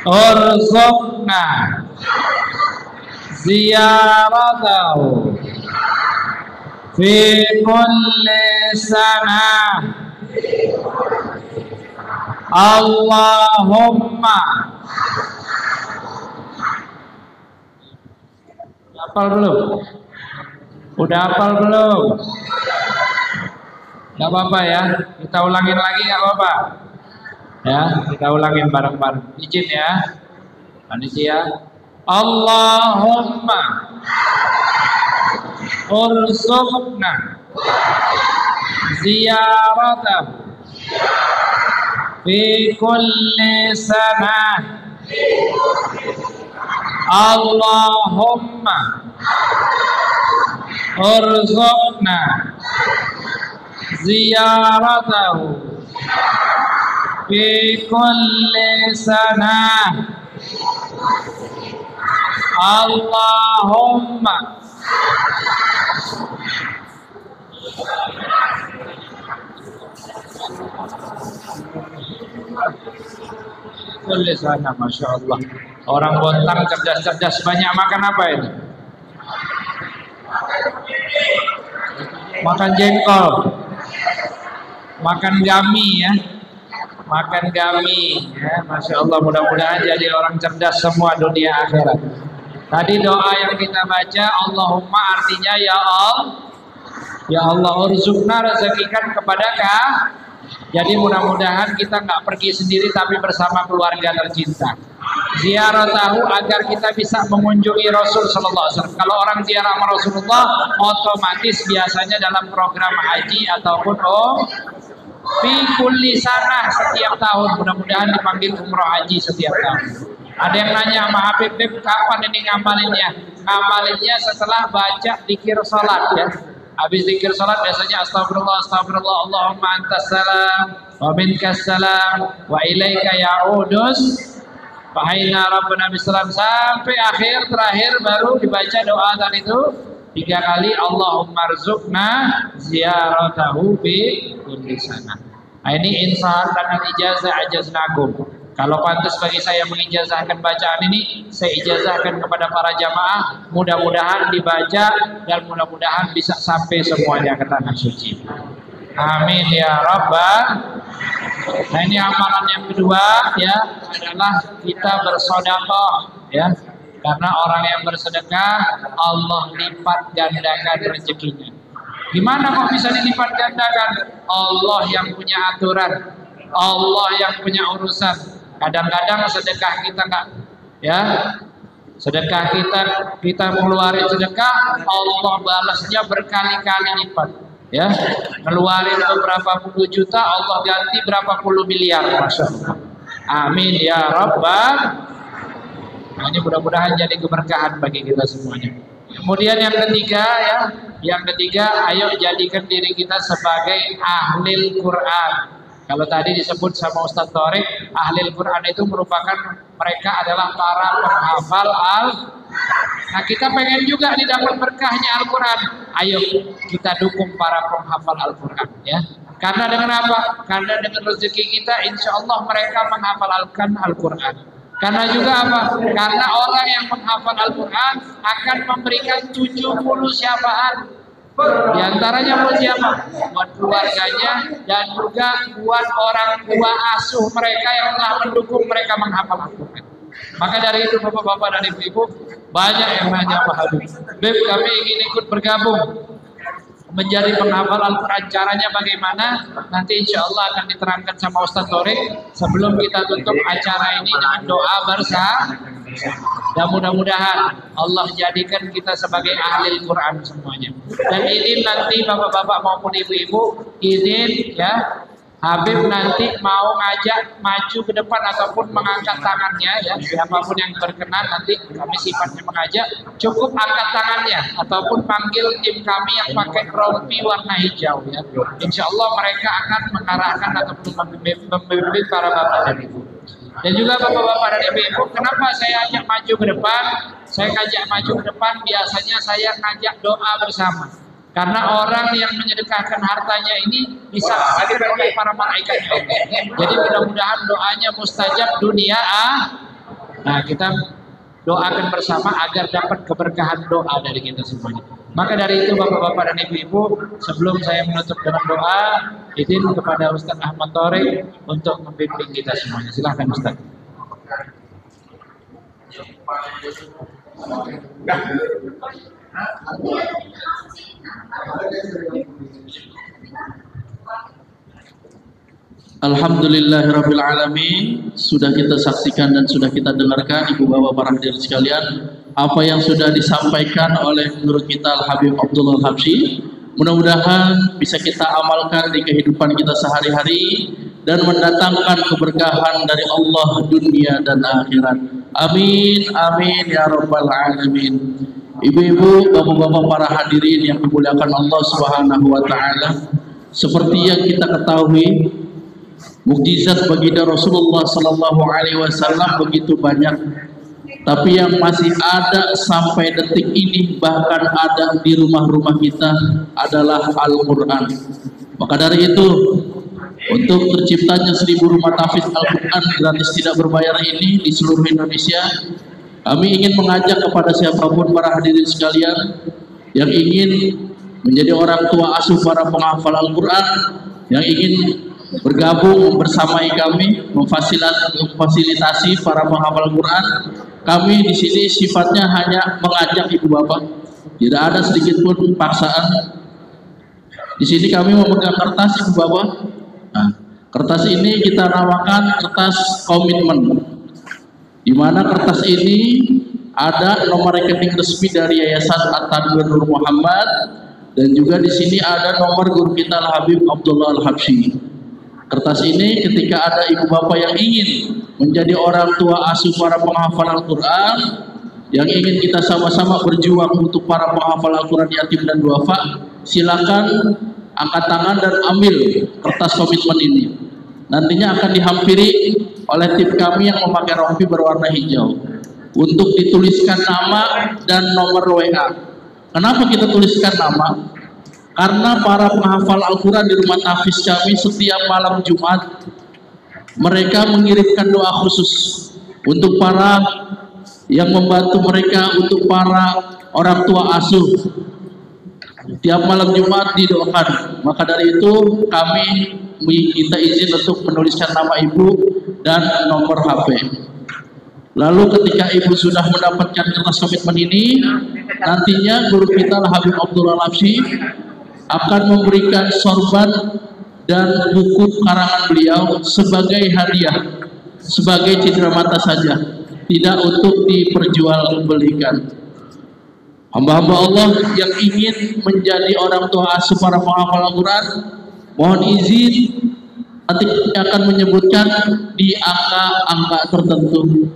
urzuqna ziyaratahu fi kulli sanah. Allahumma. Hafal belum? Udah hafal belum? Gak apa-apa ya, kita ulangin lagi gak apa-apa. Ya, kita ulangin bareng-bareng. Izin ya, panitia. Allahumma urzuqna ziyaratahu fi kulli sanah. Allahumma urzuqna ziyaratahu fi kulli sanah. Allahumma kulli sanah. Masya Allah, orang Bontang cerdas-cerdas. Banyak makan apa ini? Makan jengkol, makan gami ya, makan gami ya. Masya Allah, mudah-mudahan jadi orang cerdas semua dunia akhirat. Tadi doa yang kita baca, Allahumma artinya ya Allah urzuqna, rezekikan kepada kah. Jadi mudah-mudahan kita nggak pergi sendiri tapi bersama keluarga tercinta. Ziarah tahu agar kita bisa mengunjungi Rasul Sallallahu Alaihi Wasallam. Kalau orang ziarah sama Rasulullah, otomatis biasanya dalam program haji ataupun fi kulli sanah, setiap tahun. Mudah-mudahan dipanggil umroh haji setiap tahun. Ada yang nanya sama Habib, kapan ini ngamalinnya? Ngamalinnya setelah baca zikir salat ya. Habis zikir salat biasanya astagfirullah, astagfirullah, Allahumma antas salam wa minkas salam wa ilaika ya'udus fahayna rabbana bisalam, sampai akhir terakhir baru dibaca doa tadi itu 3 kali, Allahumma rzuqna ziyaratahu bi kulli sanah. Nah, ini insar dan ijazah ajaznakum. Kalau pantas bagi saya mengijazahkan bacaan ini, saya ijazahkan kepada para jamaah. Mudah-mudahan dibaca dan mudah-mudahan bisa sampai semuanya ke Tanah Suci. Amin ya Rabbal. Nah, ini amalan yang kedua ya, adalah kita bersedekah ya. Karena orang yang bersedekah, Allah lipat gandakan rezekinya. Gimana kok bisa dilipat gandakan? Allah yang punya aturan, Allah yang punya urusan. Kadang-kadang sedekah kita enggak ya, sedekah kita mengeluarkan sedekah, Allah balasnya berkali-kali lipat ya. Ngeluarin beberapa puluh juta, Allah ganti berapa puluh miliar. Masya Allah. Amin ya Rabbal. Nah, ini mudah-mudahan jadi keberkahan bagi kita semuanya. Kemudian yang ketiga ya, ayo jadikan diri kita sebagai ahlil Quran. Kalau tadi disebut sama Ustaz Thorik, ahlil Quran itu merupakan mereka adalah para penghafal Nah, kita pengen juga didapat berkahnya Al-Quran. Ayo kita dukung para penghafal Al-Quran ya. Karena dengan apa? Karena dengan rezeki kita, insya Allah mereka menghafalkan Al-Quran. Karena juga apa? Karena orang yang menghafal Al-Quran akan memberikan 70 syafaat. Di antaranya buat siapa? Buat keluarganya dan juga buat orang tua asuh mereka yang telah mendukung mereka menghafal Al-Quran. Maka dari itu bapak-bapak dan ibu-ibu, banyak yang nanya Pak Habib, Beb, kami ingin ikut bergabung menjadi penghafal Al-Quran. Caranya bagaimana? Nanti insya Allah akan diterangkan sama Ustaz Torik sebelum kita tutup acara ini dengan doa bersama. Dan mudah-mudahan Allah jadikan kita sebagai ahli Al-Quran semuanya. Dan izin nanti bapak-bapak maupun ibu-ibu, izin ya, Habib nanti mau ngajak maju ke depan ataupun mengangkat tangannya ya, siapapun yang berkenan nanti kami sifatnya mengajak, cukup angkat tangannya ataupun panggil tim kami yang pakai rompi warna hijau ya. Insya Allah mereka akan mengarahkan ataupun membimbing para bapak dan ibu. Dan juga bapak-bapak dan ibu-ibu, kenapa saya ajak maju ke depan? Saya ngajak maju ke depan, biasanya saya ngajak doa bersama. Karena orang yang menyedekahkan hartanya ini disaksikan oleh para malaikat. Jadi mudah-mudahan doanya mustajab dunia. Nah, kita doakan bersama agar dapat keberkahan doa dari kita semuanya. Maka dari itu bapak-bapak dan ibu-ibu, sebelum saya menutup dengan doa, izin kepada Ustaz Ahmad Torik untuk membimbing kita semuanya. Silahkan Ustaz. Alhamdulillahirabbil alamin. Sudah kita saksikan dan sudah kita dengarkan ibu bapak para hadirin sekalian apa yang sudah disampaikan oleh guru kita Al-Habib Abdullah Al-Habsyi. Mudah-mudahan bisa kita amalkan di kehidupan kita sehari-hari dan mendatangkan keberkahan dari Allah dunia dan akhirat. Amin amin ya rabbal alamin. Ibu-ibu, bapak-bapak para hadirin yang dimuliakan Allah Subhanahu wa taala, seperti yang kita ketahui, mukjizat baginda Rasulullah sallallahu alaihi wasallam begitu banyak, tapi yang masih ada sampai detik ini bahkan ada di rumah-rumah kita adalah Al-Qur'an. Maka dari itu, untuk terciptanya 1000 rumah tahfiz Al-Qur'an gratis tidak berbayar ini di seluruh Indonesia, kami ingin mengajak kepada siapapun para hadirin sekalian yang ingin menjadi orang tua asuh para penghafal Al-Quran, yang ingin bergabung bersamai kami memfasilitasi para penghafal Al-Quran. Kami di sini sifatnya hanya mengajak ibu bapak, tidak ada sedikit pun paksaan. Di sini kami memegang kertas ibu bapak. Nah, kertas ini kita namakan kertas komitmen, di mana kertas ini ada nomor rekening resmi dari Yayasan At-Tadwir Nur Muhammad, dan juga di sini ada nomor guru kita Al-Habib Abdullah Al-Habsyi. Kertas ini ketika ada ibu bapak yang ingin menjadi orang tua asuh para penghafal Al-Quran, yang ingin kita sama-sama berjuang untuk para penghafal Al-Quran yatim dan duafa, silakan angkat tangan dan ambil kertas komitmen ini. Nantinya akan dihampiri oleh tim kami yang memakai rompi berwarna hijau untuk dituliskan nama dan nomor WA. Kenapa kita tuliskan nama? Karena para penghafal Al-Quran di rumah tahfiz kami setiap malam Jumat mereka mengirimkan doa khusus untuk para yang membantu mereka, untuk para orang tua asuh. Tiap malam Jumat didoakan. Maka dari itu kami minta izin untuk menuliskan nama ibu dan nomor HP. Lalu ketika ibu sudah mendapatkan kertas komitmen ini, nantinya guru kita Al-Habib Abdullah Al-Habsyi akan memberikan sorban dan buku karangan beliau sebagai hadiah, sebagai cindera mata saja, tidak untuk diperjualbelikan. Hamba-hamba Allah yang ingin menjadi orang tua asuh para penghafal Al-Quran, mohon izin nanti akan menyebutkan di angka-angka tertentu.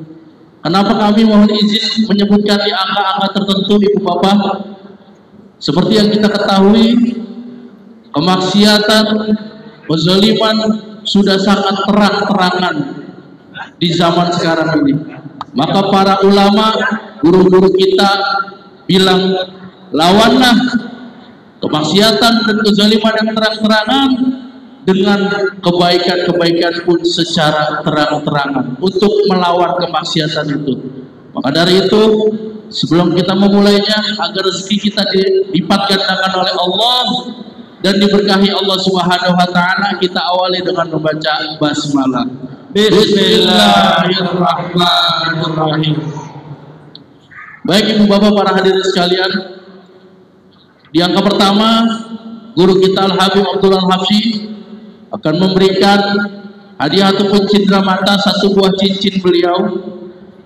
Kenapa kami mohon izin menyebutkan di angka-angka tertentu ibu bapak? Seperti yang kita ketahui, kemaksiatan, kezaliman sudah sangat terang-terangan di zaman sekarang ini. Maka para ulama, guru-guru kita bilang, lawanlah kemaksiatan dan kezaliman yang terang-terangan dengan kebaikan-kebaikan pun secara terang-terangan untuk melawan kemaksiatan itu. Maka dari itu sebelum kita memulainya, agar rezeki kita dilipat gandakan oleh Allah dan diberkahi Allah Subhanahu wa taala, kita awali dengan membaca basmalah. Bismillahirrahmanirrahim. Baik Ibu Bapak para hadirin sekalian, di angka pertama guru kita Al-Habib Abdullah Al-Habsyi akan memberikan hadiah ataupun cindera mata satu buah cincin beliau,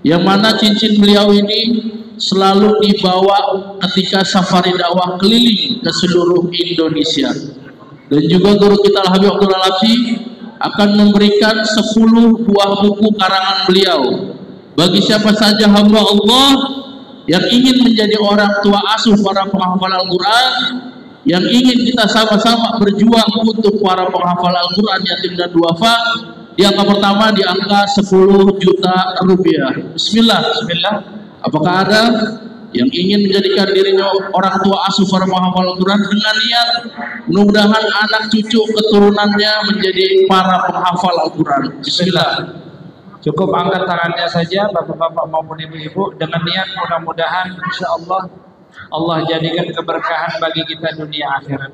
yang mana cincin beliau ini selalu dibawa ketika safari dakwah keliling ke seluruh Indonesia. Dan juga guru kita Al-Habib Abdullah Al-Habsyi akan memberikan 10 buah buku karangan beliau bagi siapa saja hamba Allah yang ingin menjadi orang tua asuh para penghafal Al-Quran, yang ingin kita sama-sama berjuang untuk para penghafal Al-Quran yatim dan duafa. Di angka pertama di angka 10 juta rupiah. Bismillah. Apakah ada yang ingin menjadikan dirinya orang tua asuh para penghafal Al-Quran dengan niat mudah-mudahan anak cucu keturunannya menjadi para penghafal Al-Quran? Bismillah. Cukup angkat tangannya saja bapak-bapak maupun ibu-ibu dengan niat mudah-mudahan insya Allah Allah jadikan keberkahan bagi kita dunia akhirat,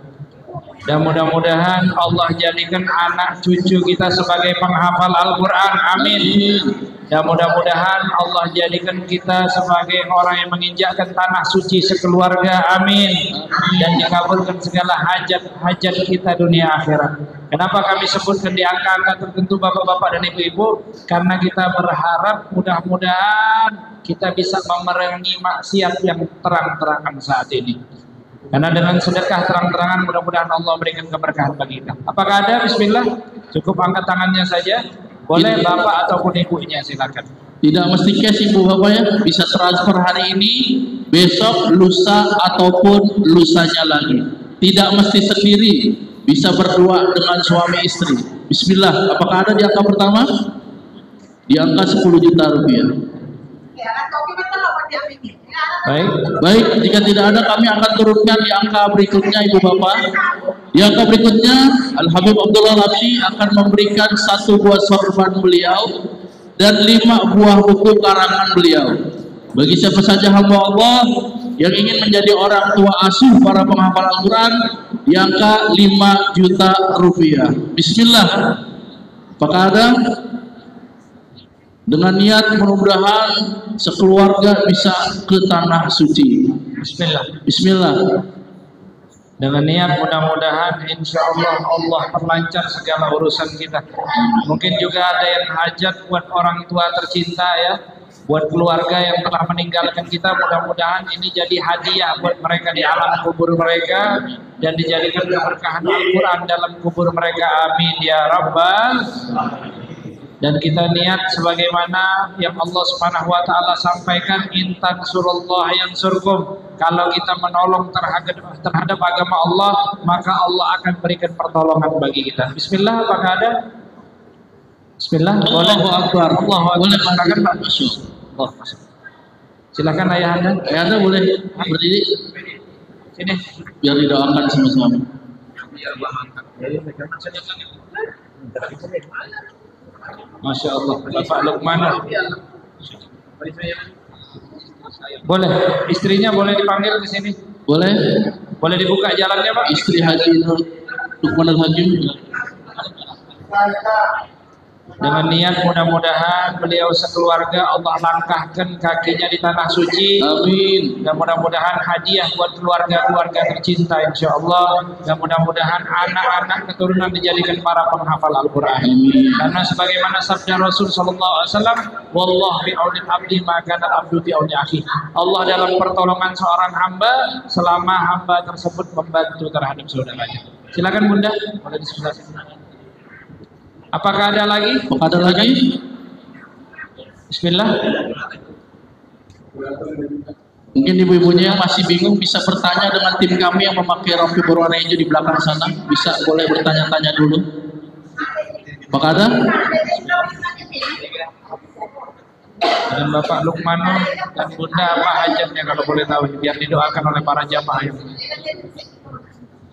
dan mudah-mudahan Allah jadikan anak cucu kita sebagai penghafal Al-Quran. Amin. Dan mudah-mudahan Allah jadikan kita sebagai orang yang menginjakkan tanah suci sekeluarga. Amin. Dan dikabulkan segala hajat-hajat kita dunia akhirat. Kenapa kami sebutkan di angka-angka tertentu bapak-bapak dan ibu-ibu? Karena kita berharap mudah-mudahan kita bisa memerangi maksiat yang terang-terangan saat ini. Karena dengan sedekah terang-terangan mudah-mudahan Allah berikan keberkahan bagi kita. Apakah ada? Bismillah. Cukup angkat tangannya saja. Boleh bapak ataupun ibunya, silakan. Tidak mesti cash ibu bapak ya, bisa transfer hari ini, besok, lusa ataupun lusanya lagi. Tidak mesti sendiri, bisa berdua dengan suami istri. Bismillah. Apakah ada di angka pertama? Di angka 10 juta rupiah. Baik, jika tidak ada kami akan turunkan di angka berikutnya ibu bapak. Di angka berikutnya Al-Habib Abdullah Al-Habsyi akan memberikan 1 buah sorban beliau dan 5 buah buku karangan beliau bagi siapa saja hamba Allah yang ingin menjadi orang tua asuh para penghafal Al-Quran, di angka 5 juta rupiah. Bismillah. Apakah ada? Dengan niat mudah-mudahan sekeluarga bisa ke tanah suci. Bismillah. Dengan niat mudah-mudahan insya Allah Allah perlancar segala urusan kita. Mungkin juga ada yang hajat buat orang tua tercinta ya, buat keluarga yang telah meninggalkan kita. Mudah-mudahan ini jadi hadiah buat mereka di alam kubur mereka dan dijadikan keberkahan Al-Quran dalam kubur mereka. Amin ya Rabbal. Dan kita niat sebagaimana yang Allah Subhanahu wa taala sampaikan, in tansurullah yansurkum. Kalau kita menolong terhadap agama Allah, maka Allah akan berikan pertolongan bagi kita. Bismillah. Apakah ada? Bismillah. Allahu Akbar. Boleh silakan Pak. Silakan ayah anda. Ayah anda boleh berdiri. Sini. Biar didoakan sama-sama. Masya Allah. Bapak Lukman. Boleh. Istrinya boleh dipanggil ke sini. Boleh. Boleh dibuka jalannya Pak. Istri Haji Lukman Al-Hakim. Dengan niat mudah-mudahan beliau sekeluarga Allah langkahkan kakinya di tanah suci. Amin. Dan mudah-mudahan hadiah buat keluarga-keluarga tercinta insya Allah. Dan mudah-mudahan anak-anak keturunan dijadikan para penghafal Al-Quran. Karena sebagaimana sabda Rasul SAW, wallah bi'aunil abdi maka abdu bi'auni akhi. Allah dalam pertolongan seorang hamba selama hamba tersebut membantu terhadap saudaranya. Silakan Bunda, boleh di sebelah sini. Apakah ada lagi? Apakah ada lagi? Bismillah. Mungkin ibu-ibunya yang masih bingung bisa bertanya dengan tim kami yang memakai rompi berwarna hijau di belakang sana. Bisa boleh bertanya-tanya dulu. Apakah ada? Dan Bapak Lukman dan Bunda apa hajatnya kalau boleh tahu, biar didoakan oleh para jamaah.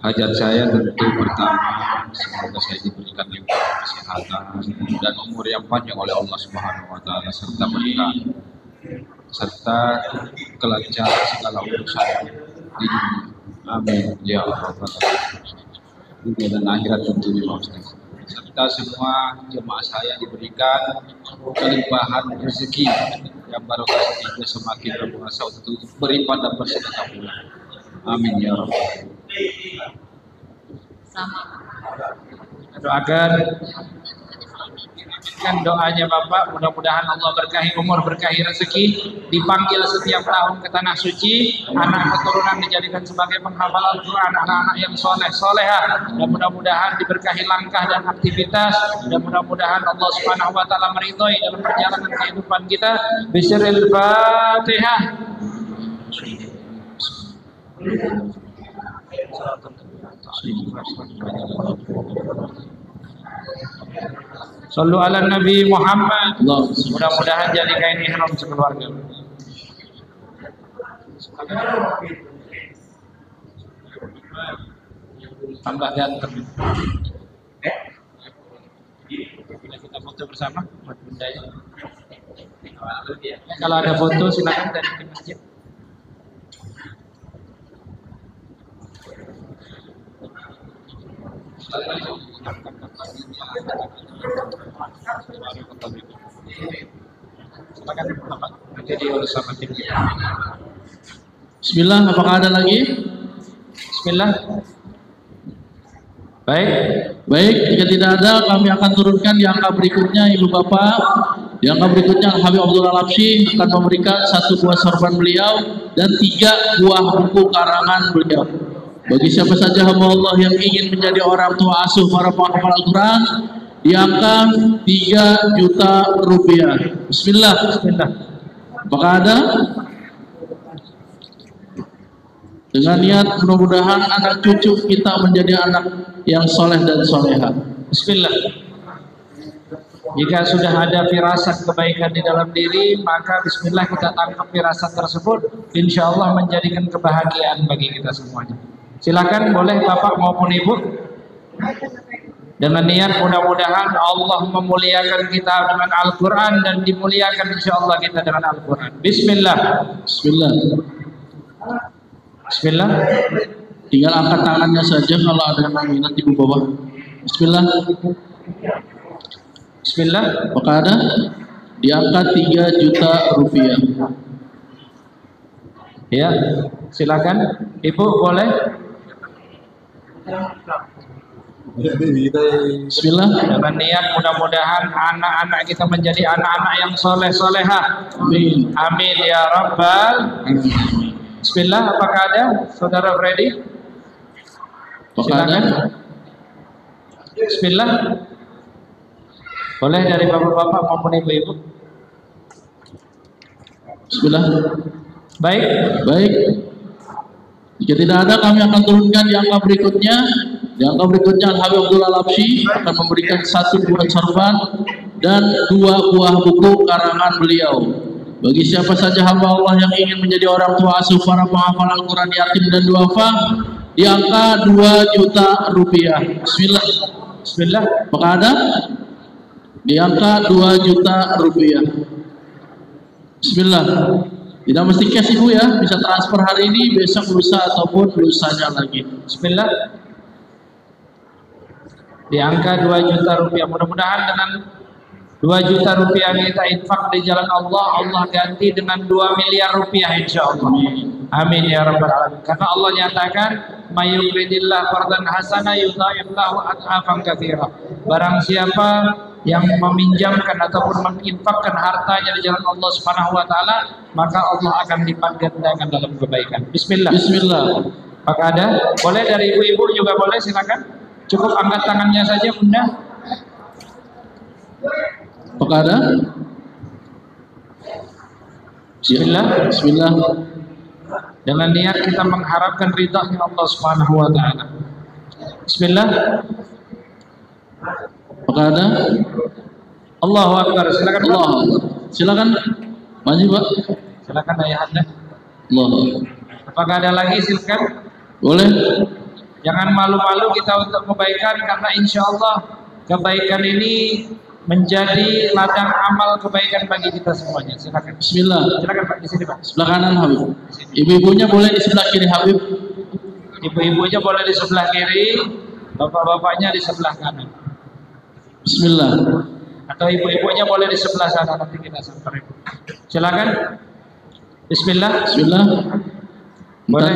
Hajat saya tentu pertama, semoga saya diberikan limpahan kesehatan dan umur yang panjang oleh Allah Subhanahu wa taala serta berkah. serta kelancaran segala urusan di dunia. Amin ya rabbal alamin. Dunia dan akhirat tentunya Pak Ustaz. Serta semua jemaah saya diberikan kelimpahan rezeki yang barokah sehingga semakin berpuasa untuk beribadah dan bersedekah pula. Amin ya rabbal alamin. Doakan kan doanya Bapak, mudah-mudahan Allah berkahi umur, berkahi rezeki, dipanggil setiap tahun ke tanah suci, anak keturunan dijadikan sebagai penghafal Al-Quran, anak-anak yang soleh solehah, dan mudah-mudahan diberkahi langkah dan aktivitas, dan mudah-mudahan Allah Subhanahu Wa Taala meridhoi dalam perjalanan kehidupan kita. Bismillahil Fatihah. Sallu ala Nabi Muhammad. Mudah-mudahan jadi kain ihram sekeluarga. Tambah ganteng. Kita foto bersama buat bundanya. Kalau ada foto silakan dari di masjid. Bismillah, apakah ada lagi? Bismillah. Baik, jika tidak ada kami akan turunkan di angka berikutnya Ibu Bapak. Di angka berikutnya Habib Abdullah Al-Habsyi akan memberikan 1 buah sorban beliau dan 3 buah buku karangan beliau. Bagi siapa saja hamba Allah yang ingin menjadi orang tua asuh para penghafal Al-Quran, di angka 3 juta rupiah. Bismillah. Apakah ada? Dengan niat mudah-mudahan anak cucu kita menjadi anak yang soleh dan soleha. Bismillah. Jika sudah ada firasat kebaikan di dalam diri, maka bismillah kita tangkap firasat tersebut, insya Allah menjadikan kebahagiaan bagi kita semuanya. Silakan, boleh Bapak maupun Ibu. Dengan niat mudah-mudahan Allah memuliakan kita dengan Al-Quran dan dimuliakan insya Allah kita dengan Al-Quran. Bismillah. Bismillah. Tinggal angkat tangannya saja kalau ada yang minat Ibu Bapak. Bismillah. Bismillah. Apakah ada? Di angka 3 juta rupiah. Ya, silakan. Ibu boleh. Bismillah. Dengan niat mudah-mudahan anak-anak kita menjadi anak-anak yang soleh-solehah. Amin. Amin ya Rabbal. Bismillah. Apakah ada Saudara Freddy? Apakah ada? Bismillah. Boleh dari bapak-bapak maupun ibu-ibu. Bismillah. Baik. Jika tidak ada kami akan turunkan di angka berikutnya. Di angka berikutnya Habib Abdullah Al-Habsyi akan memberikan 1 buah sorban dan 2 buah buku karangan beliau. Bagi siapa saja hamba Allah yang ingin menjadi orang tua asuh para penghafal Al-Quran yatim dan duafa, di angka 2 juta rupiah. Bismillah. Apakah ada? Di angka 2 juta rupiah. Bismillah. Tidak mesti cash Ibu ya, bisa transfer hari ini, besok lusa ataupun lusanya lagi. Bismillah. Di angka 2 juta rupiah. Mudah-mudahan dengan 2 juta rupiah kita infak di jalan Allah, Allah ganti dengan 2 miliar rupiah insya Allah. Amin ya rabbal alamin. Karena Allah nyatakan, "Mayuridillah fardan hasana yudha'if lahu adhafan katsira." Barang siapa yang meminjamkan ataupun menginfakkan hartanya di jalan Allah Subhanahu wa taala, maka Allah akan lipat gandakan dalam kebaikan. Bismillah. Apakah ada? Boleh dari ibu-ibu juga boleh, silakan. Cukup angkat tangannya saja Bunda. Apakah ada? Bismillah. Dengan niat kita mengharapkan ridha Allah Subhanahu wa taala. Bismillah. Apakah ada? Allahu Akbar. Silakan. Allah. Silakan. Maju Pak. Silakan ayah Anda. Allah. Apakah ada lagi? Silakan. Boleh. Jangan malu-malu kita untuk kebaikan, karena insya Allah kebaikan ini menjadi ladang amal kebaikan bagi kita semuanya. Silakan. Bismillah. Silakan Pak, di sini Pak. Sebelah kanan Habib. Ibu-ibunya boleh di sebelah kiri Habib. Ibu-ibunya boleh di sebelah kiri, bapak-bapaknya di sebelah kanan. Bismillah. Atau ibu-ibunya boleh di sebelah sana, nanti kita sampai. Silakan. Bismillah. Bismillah. Boleh.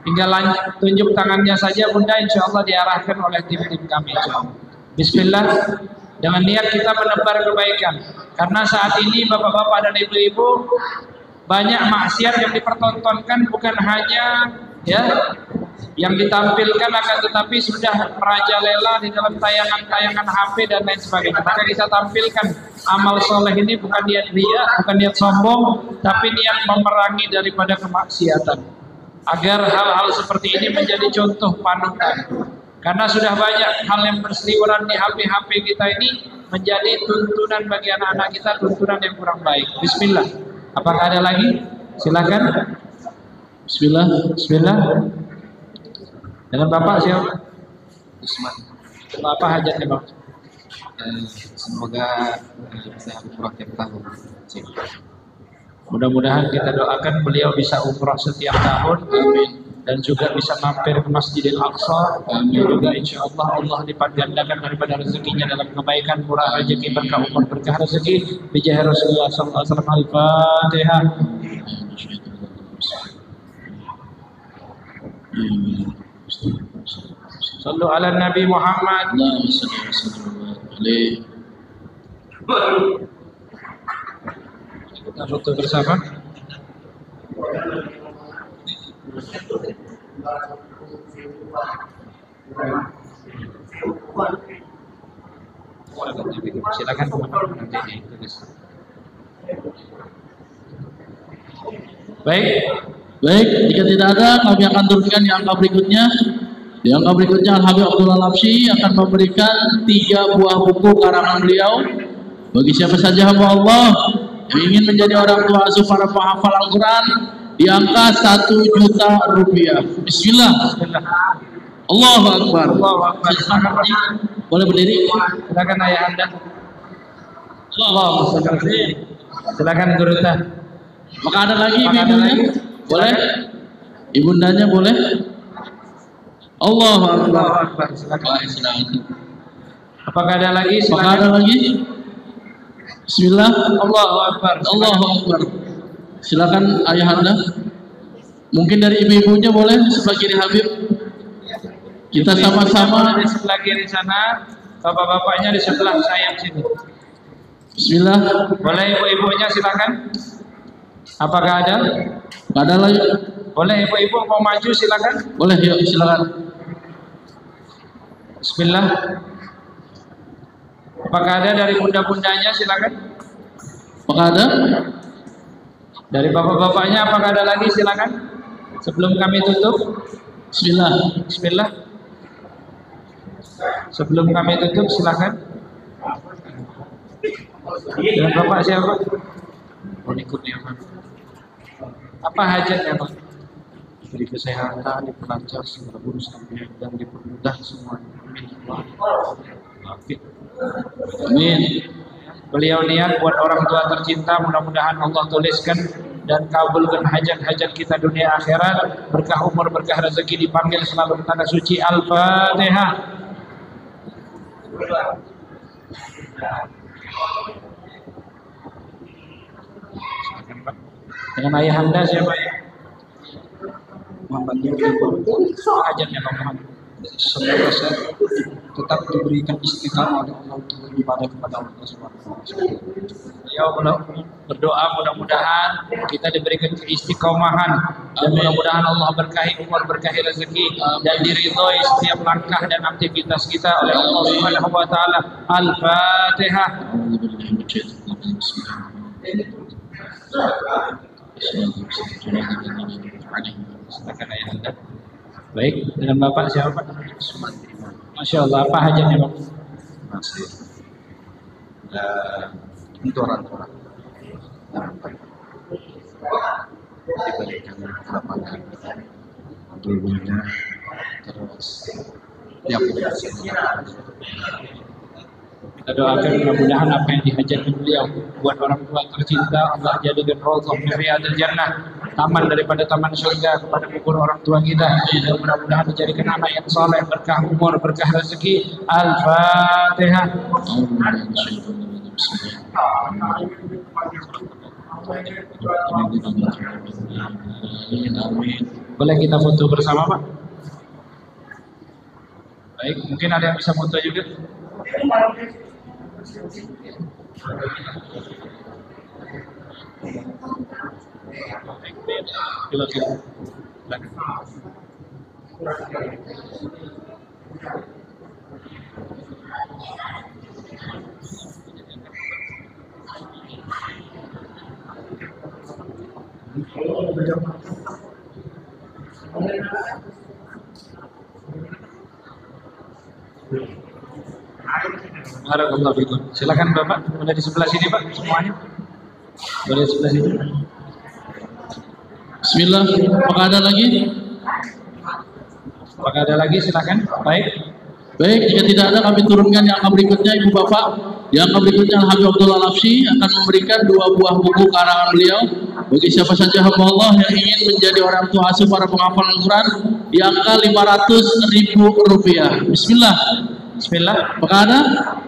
Tinggal tunjuk tangannya saja Bunda, insya Allah diarahkan oleh tim-tim kami. Bismillah. Dengan niat kita menebar kebaikan. Karena saat ini bapak-bapak dan ibu-ibu banyak maksiat yang dipertontonkan, bukan hanya ya yang ditampilkan, akan tetapi sudah merajalela di dalam tayangan-tayangan HP dan lain sebagainya. Maka kita tampilkan amal soleh ini bukan niat riya, bukan niat sombong, tapi niat memerangi daripada kemaksiatan. Agar hal-hal seperti ini menjadi contoh panutan. Karena sudah banyak hal yang berseliweran di HP-HP kita ini menjadi tuntunan bagi anak-anak kita, tuntunan yang kurang baik. Bismillah. Apakah ada lagi? Silakan. Bismillah. Bismillah. Dengan Bapak siapa? Usman. Apa hajatnya Bang? Semoga saya umrah tiap tahun. Mudah-mudahan kita doakan beliau bisa umrah setiap tahun. Amin. Dan juga bisa mampir ke Masjidil Aqsa. Dan juga insya Allah Allah lipat gandakan daripada rezekinya dalam kebaikan, murah rezeki, berkah umur, berkah rezeki. Bijah Rasulullah SAW. Al-Fatihah. Sallu ala Nabi Muhammad. Kita foto bersama. Silakan nanti ditulis. Baik, jika tidak ada kami akan turunkan yang angka berikutnya. Di angka berikutnya Al-Habib Abdullah Al-Habsyi akan memberikan 3 buah buku karangan beliau bagi siapa saja hamba Allah yang ingin menjadi orang tua asuh para penghafal Al-Quran di angka 1 juta rupiah. Bismillah. Allahu Akbar. Allahu Akbar. Boleh berdiri? Silakan ayah Anda. Allahu Akbar. Silakan Guru Tah. Maka ada lagi ibunya? Boleh? Ibundanya boleh? Allahu Akbar. Allahu Akbar. Silakan. Apakah ada lagi? Apakah ada Silakan. lagi? Bismillah. Allahu Akbar. Allahu Akbar. Silakan ayah Anda. Mungkin dari ibu-ibunya boleh sebelah kiri Habib. Kita sama-sama di sebelah kiri sana, bapak-bapaknya di sebelah saya sini. Bismillah. Boleh ibu-ibunya silakan. Apakah ada? Ada lagi? Boleh ibu-ibu mau maju silakan. Boleh, yuk silakan. Bismillah. Apakah ada dari bunda-bundanya silakan. Apakah ada? Dari bapak-bapaknya apakah ada lagi silakan. Sebelum kami tutup. Bismillah. Bismillah. Sebelum kami tutup silakan. Dan bapak siapa? Berikutnya Pak. Apa hajatnya Pak? Diberi kesehatan, diperlancar segala urusannya dan dipermudah semuanya. Amin. Amin. Beliau niat buat orang tua tercinta, mudah-mudahan Allah tuliskan dan kabulkan hajat-hajat kita dunia akhirat, berkah umur, berkah rezeki, dipanggil selalu tanah suci. Al-Fatihah. Dengan ayah Anda siapa ya? Muhammad Nurul. Hajatnya Pak Muhammad. Semoga saya tetap diberikan istiqamah oleh Allah untuk beribadah kepada Allah Subhanahu wa taala. Beliau berdoa mudah-mudahan kita diberikan keistiqomahan dan mudah-mudahan Allah berkahi umur, berkahi rezeki dan diridhoi setiap langkah dan aktivitas kita oleh Allah Subhanahu wa taala. Al-Fatihah. Silakan ayah Anda. Baik, dengan Bapak siapa Pak? Masya Allah, apa hajatnya Pak? Masih untuk orang-orang diberikan lapangan dulunya, terus tiap bulan Kita Kita doakan mudah-mudahan apa yang dihajarkan beliau buat orang tua tercinta, Allah jadikan rawdhah min riyadil jannah, taman daripada taman surga kepada kubur orang tua kita. Dan mudah-mudahan dijadikan anak yang soleh, berkah umur, berkah rezeki. Al-Fatihah. Boleh kita foto bersama, Pak? Baik, mungkin ada yang bisa foto juga. Barakallahu fikum. Silakan Bapak, boleh di sebelah sini Pak, semuanya. Boleh di sebelah sini. Bismillah. Apakah ada lagi? Apakah ada lagi? Silakan. Baik. Baik, jika tidak ada kami turunkan yang akan berikutnya Ibu Bapak. Yang akan berikutnya Habib Abdul Al-Habsyi akan memberikan 2 buah buku karangan beliau bagi siapa saja hamba Allah yang ingin menjadi orang tua asuh para penghafal Al-Quran di angka Rp500.000. Bismillah. Bismillah. Apakah ada?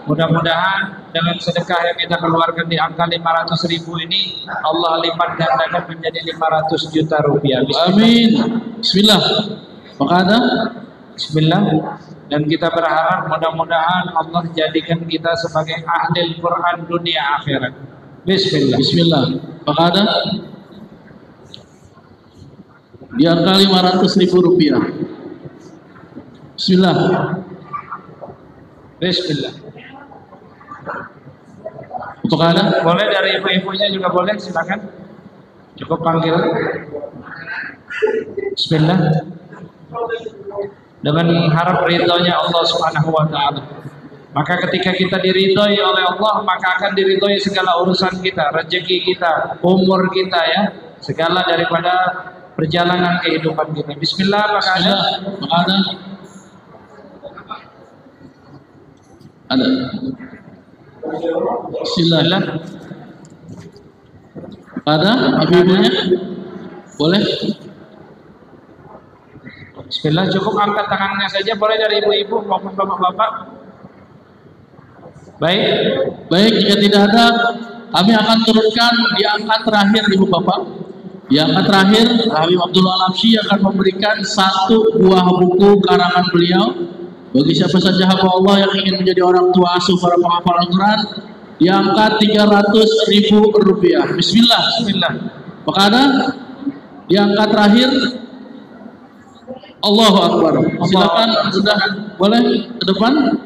Mudah-mudahan dengan sedekah yang kita keluarkan di angka 500.000 ini Allah lipat gandakan menjadi 500 juta rupiah. Bismillah. Amin. Bismillah. Apakah ada? Bismillah. Dan kita berharap mudah-mudahan Allah jadikan kita sebagai ahli Al-Quran dunia akhirat. Bismillah. Bismillah. Apakah ada? Di angka Rp500.000. Bismillah. Bismillah. Untuk ada? Boleh dari ibu-ibunya juga boleh, silakan. Cukup panggil. Bismillah. Dengan harap ridhonya Allah Subhanahu wa taala. Maka ketika kita diridhoi oleh Allah, maka akan diridhoi segala urusan kita, rezeki kita, umur kita ya, segala daripada perjalanan kehidupan kita. Bismillah. Maka ada? Maka ada? Ada. Bismillah. Ada ibu-ibunya? Boleh? Bismillah. Cukup angkat tangannya saja, boleh dari ibu-ibu maupun bapak-bapak. Baik. Baik, jika tidak ada, kami akan turunkan di angka terakhir Ibu Bapak. Di angka terakhir, Habib Abdul Al-Habsyi akan memberikan 1 buah buku karangan beliau bagi siapa saja hamba Allah yang ingin menjadi orang tua asuh para penghafal Al-Quran di angka Rp300.000. Bismillah. Bismillah. Apakah ada? Di angka terakhir, Allahu Akbar. Silakan, sudah boleh ke depan.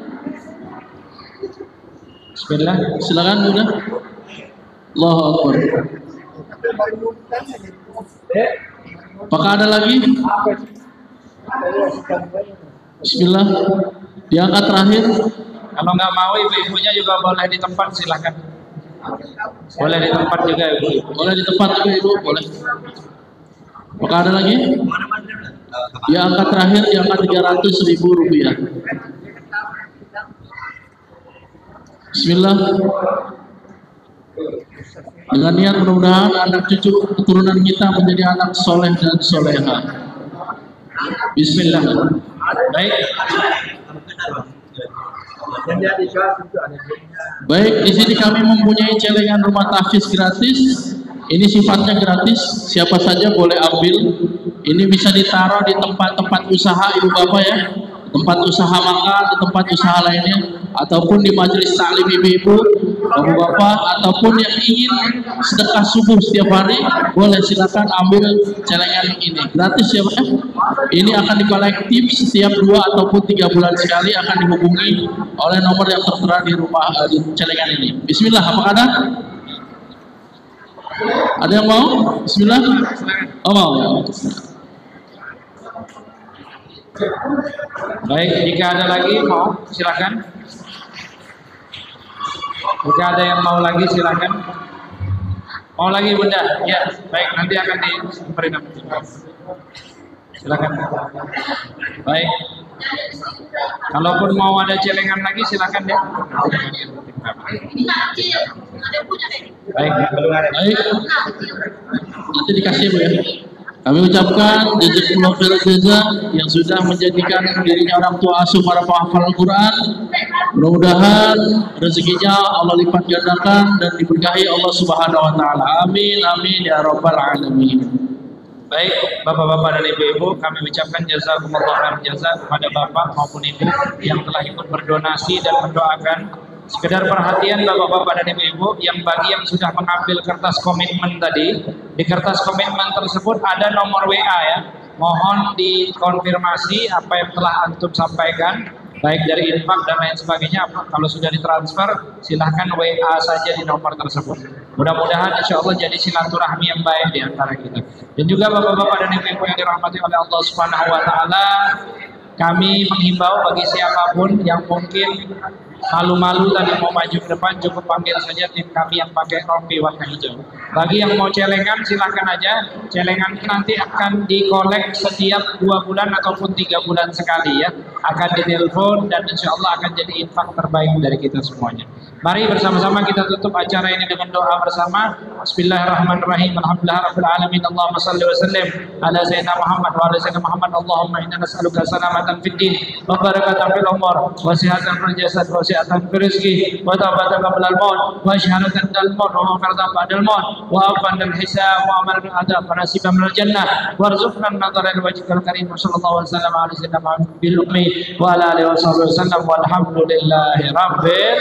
Bismillah. Silakan, sudah. Allahu Akbar. Apakah ada lagi? Bismillah. Di angka terakhir. Kalau nggak mau ibu-ibunya juga boleh di tempat, silakan. Boleh di tempat juga ibu. Boleh di tempat juga Ibu, boleh. Apakah ada lagi? Di angka terakhir, di angka Rp300.000. Bismillah. Dengan niat mudah-mudahan anak cucu keturunan kita menjadi anak soleh dan soleha. Bismillah. Baik. Baik, di sini kami mempunyai celengan rumah tahfiz gratis. Ini sifatnya gratis, siapa saja boleh ambil. Ini bisa ditaruh di tempat-tempat usaha Ibu Bapak ya, tempat usaha makan, di tempat usaha lainnya, ataupun di majelis taklim ibu-ibu, bapak-bapak, ataupun yang ingin sedekah subuh setiap hari, boleh silakan ambil celengan ini. Gratis ya Pak. Ini akan dikolektif setiap 2 ataupun 3 bulan sekali, akan dihubungi oleh nomor yang tertera di rumah di celengan ini. Bismillah. Apakah ada? Ada yang mau? Bismillah. Oh mau ya. Baik, jika ada lagi mau silakan. Jika ada yang mau lagi silakan. Mau lagi Bunda? Ya, baik, nanti akan diberi nama. Silakan. Baik. Kalaupun mau ada celengan lagi silakan deh. Baik. Baik. Nanti dikasih Bu ya. Kami ucapkan jazakumullah khairan jazaa yang sudah menjadikan dirinya orang tua asuh para penghafal Al-Quran. Mudah-mudahan rezekinya Allah lipat gandakan dan diberkahi Allah Subhanahu wa taala. Amin amin ya rabbal alamin. Baik, Bapak-bapak dan Ibu-ibu, kami ucapkan jazakumullah khairan jazaa kepada Bapak maupun Ibu yang telah ikut berdonasi dan mendoakan. Sekedar perhatian Bapak-bapak dan Ibu-ibu, yang bagi yang sudah mengambil kertas komitmen tadi, di kertas komitmen tersebut ada nomor WA ya. Mohon dikonfirmasi apa yang telah antum sampaikan, baik dari infak dan lain sebagainya. Kalau sudah ditransfer, silahkan WA saja di nomor tersebut. Mudah-mudahan insya Allah jadi silaturahmi yang baik di antara kita. Dan juga Bapak-bapak dan Ibu-ibu yang dirahmati oleh Allah Subhanahu wa taala, kami menghimbau bagi siapapun yang mungkin malu-malu tadi mau maju ke depan, cukup panggil saja tim kami yang pakai rompi warna hijau. Bagi yang mau celengan silahkan aja. Celengan nanti akan dikolek setiap 2 bulan ataupun 3 bulan sekali ya. Akan ditelepon dan insya Allah akan jadi infak terbaik dari kita semuanya. Mari bersama-sama kita tutup acara ini dengan doa bersama. Bismillahirrahmanirrahim. Alhamdulillahirabbil alamin. Allahumma shalli wa sallim ala sayyidina Muhammad wa ala sayyidina Muhammad. Allahumma inna nas'aluka salamatan fid din wa barakatan fil umur wa sihhatan fil jasad wa sihhatan fil rizqi wa taubatan qabla al-maut wa syahadatan dal maut wa maghfiratan ba'dal maut wa afwan dal hisab wa amalan adab wa nasiban minal jannah warzuqna an-nadhara ila wajhikal karim. Sallallahu alaihi wasallam ala sayyidina Muhammad bil ummi wa ala alihi wasallam walhamdulillahi rabbil